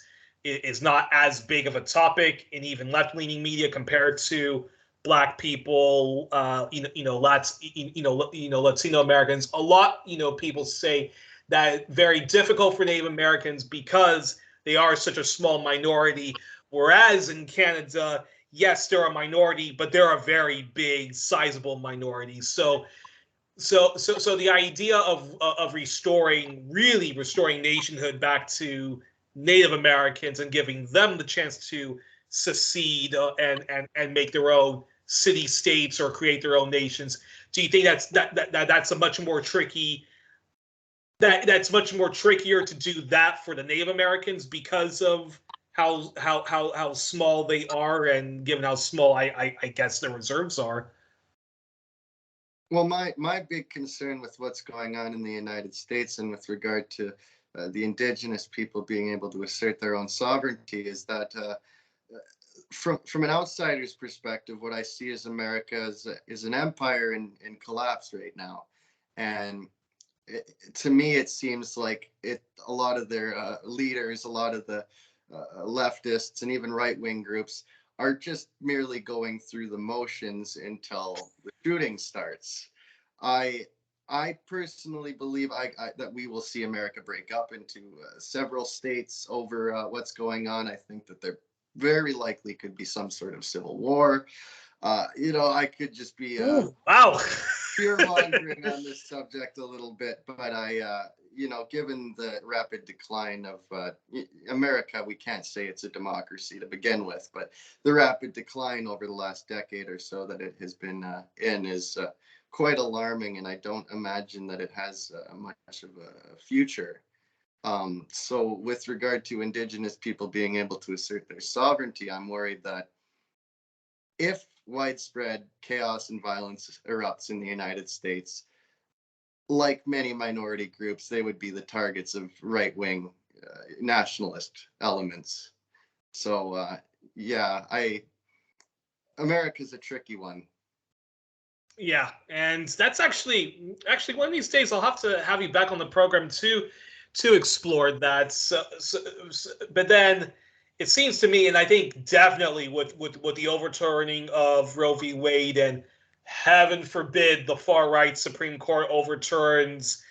not as big of a topic in even left-leaning media compared to Black people, Latino Americans. A lot, people say that it's very difficult for Native Americans because they are such a small minority. Whereas in Canada, yes, they're a minority, but they're a very big, sizable minority. So the idea of restoring nationhood back to Native Americans and giving them the chance to secede and make their own city states or create their own nations. Do you think that's a much more tricky that's much more trickier to do that for the Native Americans because of how small they are and given how small I guess their reserves are? Well, my big concern with what's going on in the United States and with regard to the Indigenous people being able to assert their own sovereignty is that from an outsider's perspective, what I see as America is an empire in collapse right now. And to me, it seems like a lot of their leaders, a lot of the leftists and even right-wing groups are just merely going through the motions until the shooting starts. I personally believe that we will see America break up into several states over what's going on. I think that there very likely could be some sort of civil war. I could just be wow fear mongering on this subject a little bit, but given the rapid decline of America, we can't say it's a democracy to begin with, but the rapid decline over the last decade or so that it has been in is quite alarming, and I don't imagine that it has much of a future. So with regard to Indigenous people being able to assert their sovereignty, I'm worried that if widespread chaos and violence erupts in the United States, like many minority groups, they would be the targets of right-wing nationalist elements. So, America's a tricky one. Yeah, and that's actually one of these days I'll have to have you back on the program to explore that. But then it seems to me, and I think definitely with the overturning of Roe v. Wade, and heaven forbid the far right Supreme Court overturns,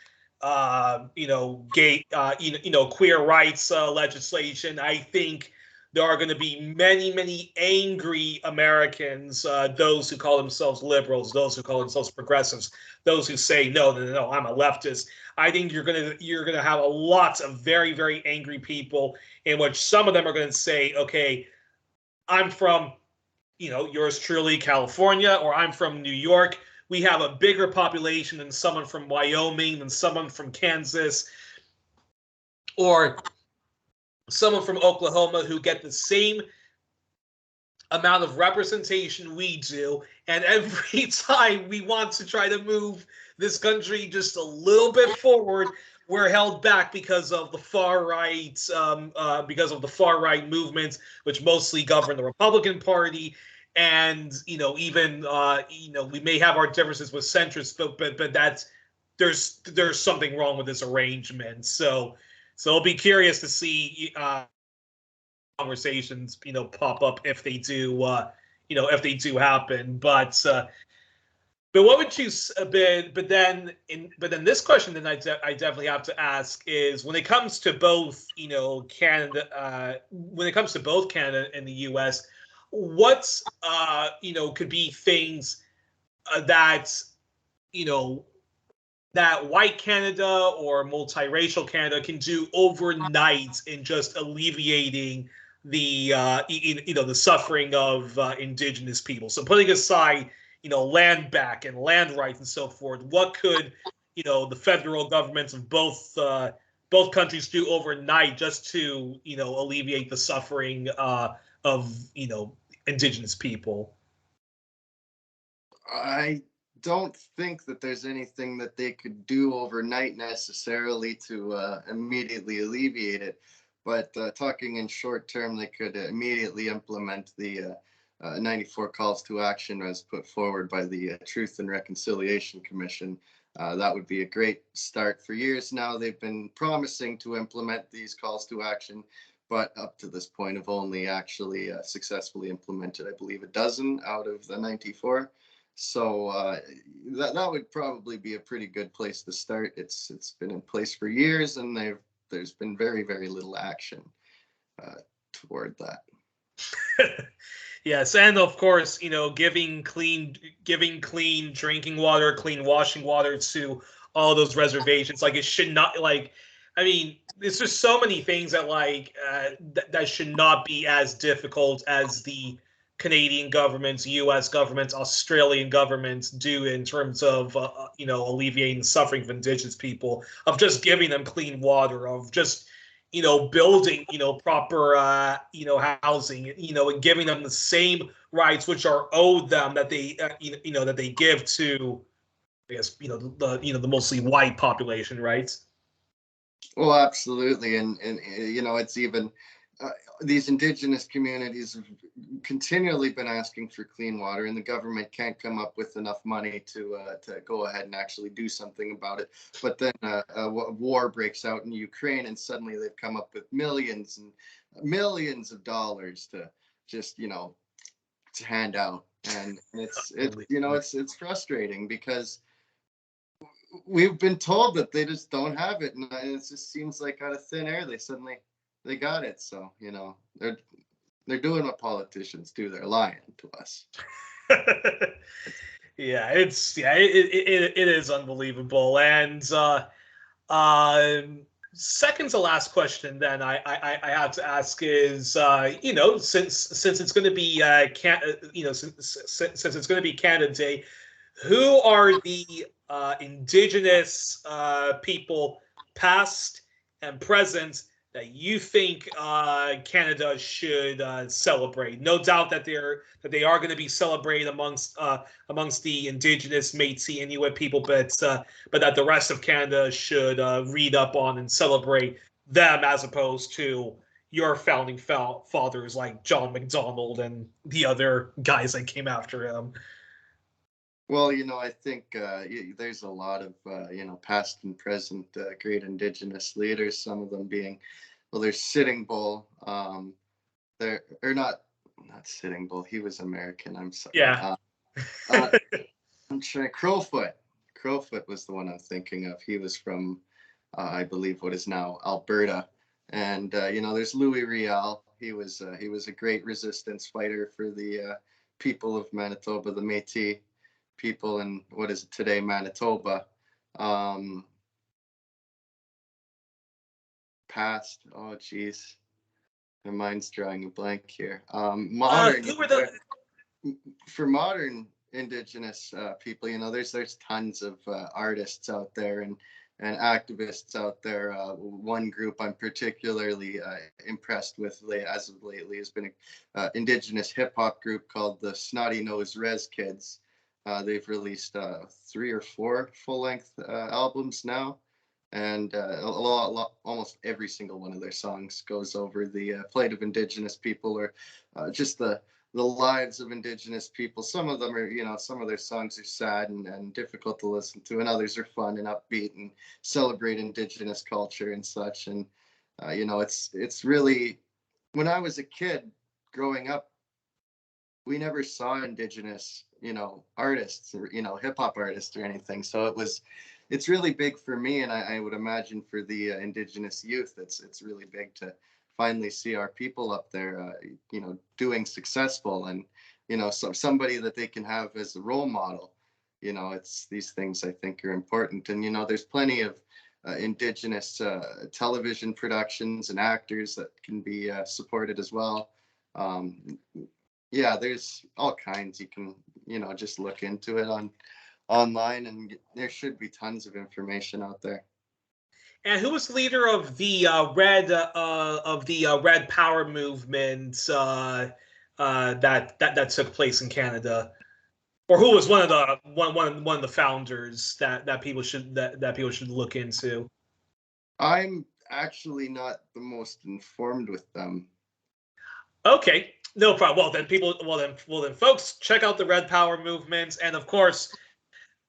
queer rights legislation, I think there are going to be many angry Americans, those who call themselves liberals, those who call themselves progressives, those who say no, I'm a leftist. I think you're gonna have a lot of very angry people, in which some of them are going to say, okay, I'm from yours truly, California, or I'm from New York. We have a bigger population than someone from Wyoming, than someone from Kansas, or someone from Oklahoma, who get the same amount of representation we do. And every time we want to try to move this country just a little bit forward, we're held back because of the far right, movements, which mostly govern the Republican Party. And even we may have our differences with centrists, but that's there's something wrong with this arrangement. So I'll be curious to see conversations pop up if they do happen. But But what would you? But then this question that I definitely have to ask is when it comes to both, Canada, when it comes to both Canada and the U.S., what's could be things that you know that white Canada or multiracial Canada can do overnight in just alleviating the suffering of Indigenous people. So putting aside land back and land rights and so forth, what could the federal governments of both countries do overnight just to alleviate the suffering of Indigenous people? I don't think that there's anything that they could do overnight necessarily to immediately alleviate it. But talking in short term, they could immediately implement the 94 calls to action as put forward by the Truth and Reconciliation Commission. That would be a great start. For years now, they've been promising to implement these calls to action, but up to this point have only actually successfully implemented, I believe, a dozen out of the 94. So that would probably be a pretty good place to start. It's been in place for years, and there's been very, very little action toward that. Yes, and of course, giving clean drinking water, clean washing water to all those reservations. Like it should not I mean, there's just so many things that that should not be as difficult as the Canadian governments, U.S. governments, Australian governments do in terms of alleviating the suffering of Indigenous people, of just giving them clean water, of just building, proper, housing, and giving them the same rights which are owed them that they, that they give to, I guess, the mostly white population, right? Well, absolutely, and it's even these Indigenous communities have continually been asking for clean water, and the government can't come up with enough money to go ahead and actually do something about it. But then a war breaks out in Ukraine, and suddenly they've come up with millions and millions of dollars to just to hand out, and it's frustrating because we've been told that they just don't have it, and it just seems like out of thin air they got it. So they're doing what politicians do. They're lying to us. Yeah, it is unbelievable. And second to last question, then I have to ask is since it's going to be since it's going to be Canada Day, who are the Indigenous people, past and present, that you think Canada should celebrate? No doubt that they are going to be celebrated amongst the Indigenous, Métis, Inuit people, but that the rest of Canada should read up on and celebrate them as opposed to your founding fathers like John MacDonald and the other guys that came after him. Well, I think there's a lot of, past and present great Indigenous leaders, some of them being, well, there's Sitting Bull. There, or not Sitting Bull. He was American. I'm sorry. Yeah. I'm trying, Crowfoot. Crowfoot was the one I'm thinking of. He was from, I believe, what is now Alberta. And, there's Louis Riel. He was a great resistance fighter for the people of Manitoba, the Métis people in what is today Manitoba. Past, oh geez, my mind's drawing a blank here. Modern, for modern Indigenous people, there's tons of artists out there and activists out there. One group I'm particularly impressed with as of lately has been an Indigenous hip hop group called the Snotty Nose Res Kids. They've released 3 or 4 full-length albums now, and almost every single one of their songs goes over the plight of Indigenous people, or just the lives of Indigenous people. Some of them are, some of their songs are sad and difficult to listen to, and others are fun and upbeat and celebrate Indigenous culture and such. And it's really, when I was a kid growing up, we never saw Indigenous artists or hip hop artists or anything. So it's really big for me, and I would imagine for the Indigenous youth, it's really big to finally see our people up there, doing successful, and so somebody that they can have as a role model. It's these things I think are important, and there's plenty of Indigenous television productions and actors that can be supported as well. Yeah, there's all kinds. You can just look into it online, and there should be tons of information out there. And who was the leader of the Red Power movement that took place in Canada, or who was one of the founders that people should look into? I'm actually not the most informed with them. Okay, no problem. Well then, folks, check out the Red Power movement, and of course,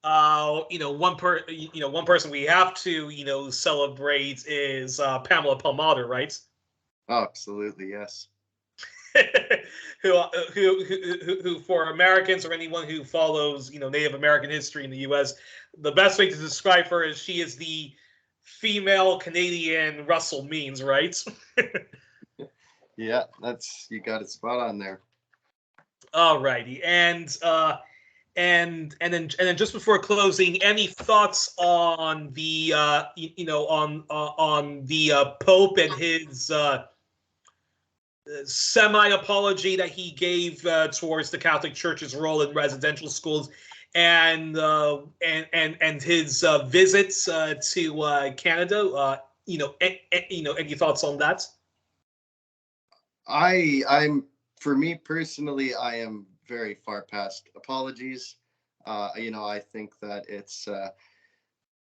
one person we have to celebrate is Pamela Palmater, right? Oh, absolutely, yes. who for Americans or anyone who follows Native American history in the U.S., the best way to describe her is she is the female Canadian Russell Means, right? Yeah, you got it spot on there. Alrighty, and then just before closing, any thoughts on the on the Pope and his semi-apology that he gave towards the Catholic Church's role in residential schools, and his visits to Canada? Any thoughts on that? For me personally, I am very far past apologies. I think that it's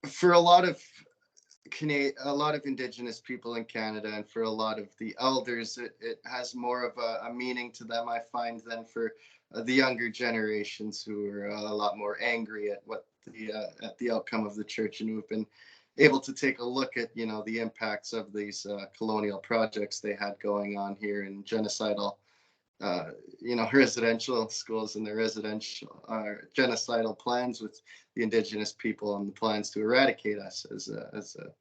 for a lot of Indigenous people in Canada, and for a lot of the elders, it has more of a meaning to them, I find, than for the younger generations, who are a lot more angry at the outcome of the church, and who have been able to take a look at the impacts of these colonial projects they had going on here, in genocidal residential schools, and the residential genocidal plans with the Indigenous people, and the plans to eradicate us as a.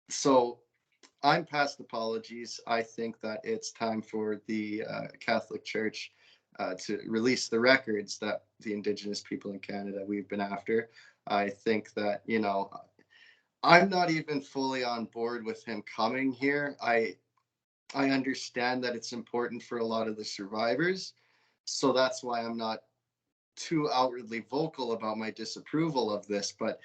So I'm past apologies. I think that it's time for the Catholic Church to release the records that the Indigenous people in Canada we've been after. I think that, I'm not even fully on board with him coming here. I understand that it's important for a lot of the survivors. So that's why I'm not too outwardly vocal about my disapproval of this. But,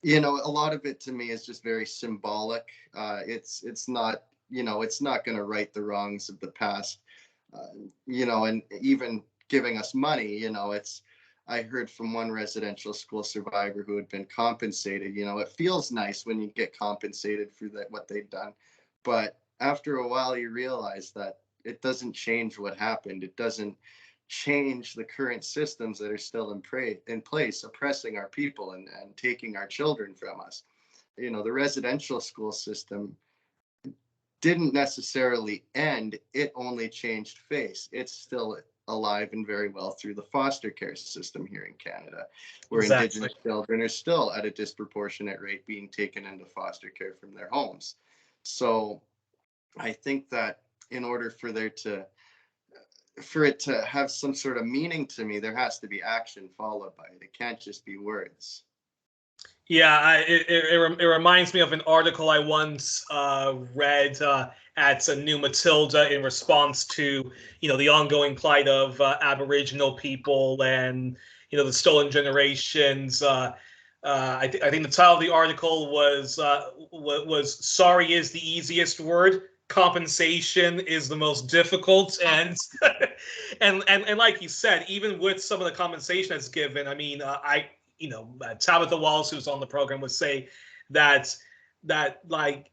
a lot of it to me is just very symbolic. It's not, it's not going to right the wrongs of the past, and even giving us money, I heard from one residential school survivor who had been compensated. It feels nice when you get compensated for what they've done. But after a while, you realize that it doesn't change what happened. It doesn't change the current systems that are still in place, oppressing our people and taking our children from us. The residential school system didn't necessarily end. It only changed face. It's still alive and very well through the foster care system here in Canada, where exactly. Indigenous children are still at a disproportionate rate being taken into foster care from their homes. So I think that in order for it to have some sort of meaning to me, there has to be action followed by it. It can't just be words. Yeah, it reminds me of an article I once read at New Matilda in response to the ongoing plight of Aboriginal people and the stolen generations. I think the title of the article was "Sorry is the easiest word. Compensation is the most difficult," and and like you said, even with some of the compensation that's given, I mean, Tabitha Wallace, who's on the program, would say that like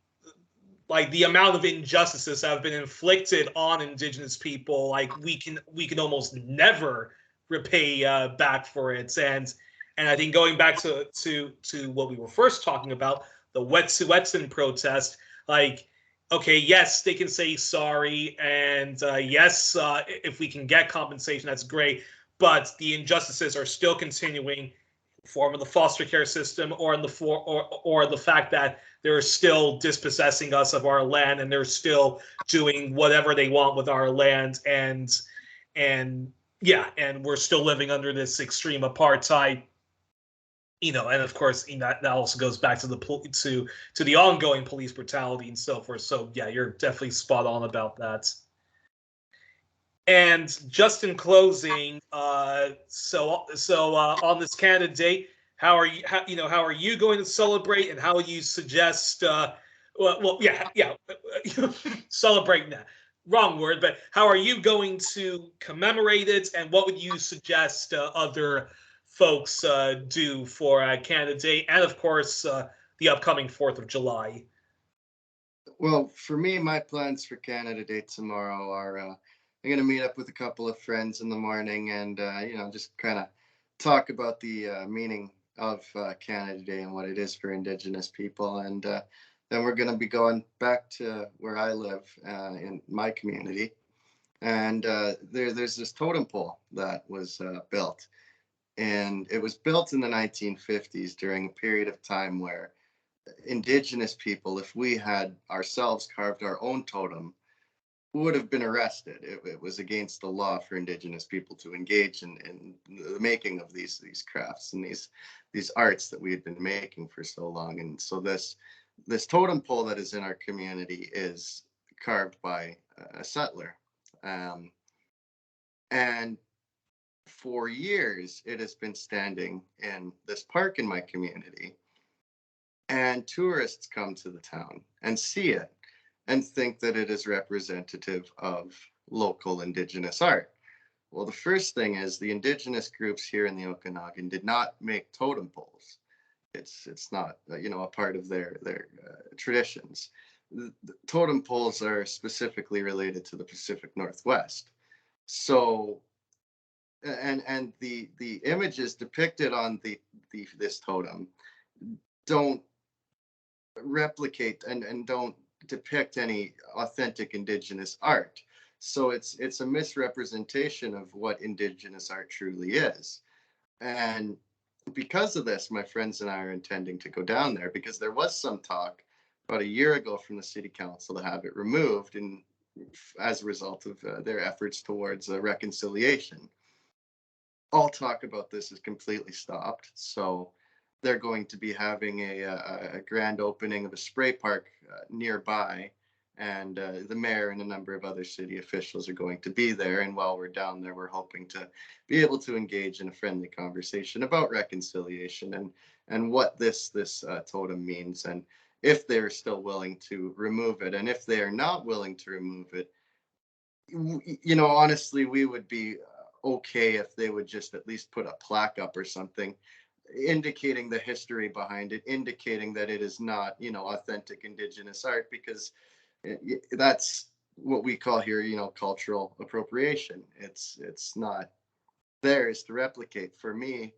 the amount of injustices that have been inflicted on Indigenous people, like we can almost never repay back for it. And I think going back to what we were first talking about, the Weten protest, like, okay, yes, they can say sorry, and yes, if we can get compensation, that's great. but the injustices are still continuing in the form of the foster care system, or in the or the fact that they're still dispossessing us of our land, and they're still doing whatever they want with our land, and yeah, and we're still living under this extreme apartheid. And of course, that also goes back to the ongoing police brutality and so forth. So yeah, you're definitely spot on about that. And just in closing, on this Canada Day, how are you going to celebrate, and how you suggest? Celebrate. Nah, wrong word, but how are you going to commemorate it, and what would you suggest other folks do for Canada Day, and of course the upcoming 4th of July? Well, for me, my plans for Canada Day tomorrow are I'm going to meet up with a couple of friends in the morning, and just kind of talk about the meaning of Canada Day and what it is for Indigenous people, and then we're going to be going back to where I live in my community, and there's this totem pole that was built, and it was built in the 1950s during a period of time where Indigenous people, if we had ourselves carved our own totem, would have been arrested. It was against the law for Indigenous people to engage in the making of these crafts and these arts that we had been making for so long. And so this totem pole that is in our community is carved by a settler, and for years it has been standing in this park in my community. And tourists come to the town and see it and think that it is representative of local Indigenous art. Well, the first thing is the Indigenous groups here in the Okanagan did not make totem poles. It's not a part of their traditions. The totem poles are specifically related to the Pacific Northwest. So, and the images depicted on this totem don't replicate and don't depict any authentic Indigenous art. So it's a misrepresentation of what Indigenous art truly is. And because of this, my friends and I are intending to go down there, because there was some talk about a year ago from the city council to have it removed, and as a result of their efforts towards reconciliation. All talk about this is completely stopped. So they're going to be having a grand opening of a spray park nearby, and the mayor and a number of other city officials are going to be there. And while we're down there, we're hoping to be able to engage in a friendly conversation about reconciliation and what this totem means, and if they're still willing to remove it. And if they are not willing to remove it, honestly, we would be okay if they would just at least put a plaque up or something indicating the history behind it, indicating that it is not, authentic Indigenous art, because that's what we call here, cultural appropriation. It's not theirs to replicate. For me,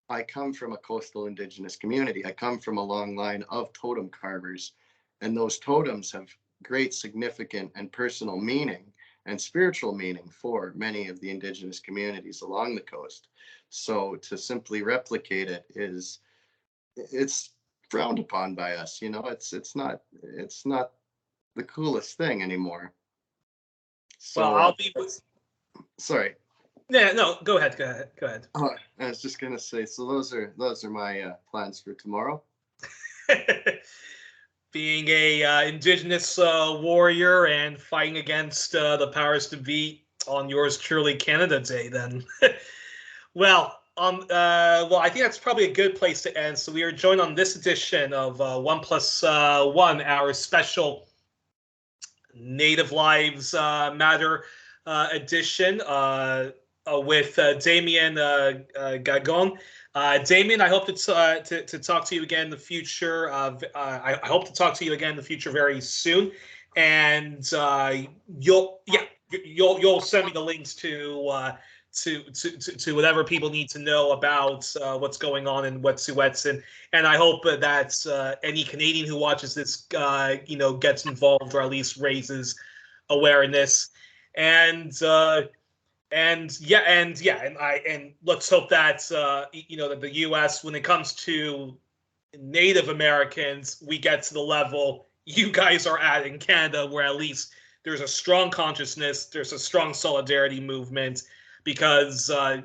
I come from a coastal Indigenous community. I come from a long line of totem carvers, and those totems have great significant and personal meaning and spiritual meaning for many of the Indigenous communities along the coast. So to simply replicate it's frowned upon by us. It's not the coolest thing anymore. So Well, I'll be. Sorry. Yeah, no, go ahead. Oh, I was just gonna say. So those are my plans for tomorrow. Being a Indigenous warrior and fighting against the powers to be on yours truly Canada Day, then. Well, I think that's probably a good place to end. So we are joined on this edition of 1+1, our special Native Lives Matter edition with Damien Gagnon. Damien, I hope to talk to you again in the future. I hope to talk to you again in the future very soon, and you'll send me the links to whatever people need to know about what's going on in Wet'suwet'en, and I hope that any Canadian who watches this, gets involved or at least raises awareness. And and let's hope that that the U.S., when it comes to Native Americans, we get to the level you guys are at in Canada, where at least there's a strong consciousness, there's a strong solidarity movement, because that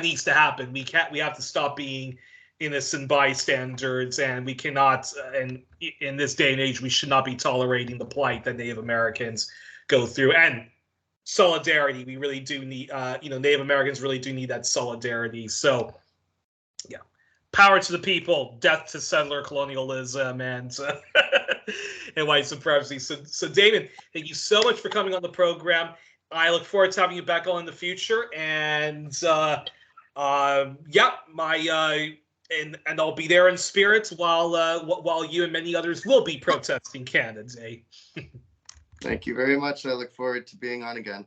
needs to happen. We have to stop being innocent bystanders, and we cannot. And in this day and age, we should not be tolerating the plight that Native Americans go through. And solidarity, we really do need. Native Americans really do need that solidarity. So, yeah, power to the people, death to settler colonialism, and and white supremacy. So Damien, thank you so much for coming on the program. I look forward to having you back on in the future, and and I'll be there in spirit while you and many others will be protesting Canada Day. Thank you very much. I look forward to being on again.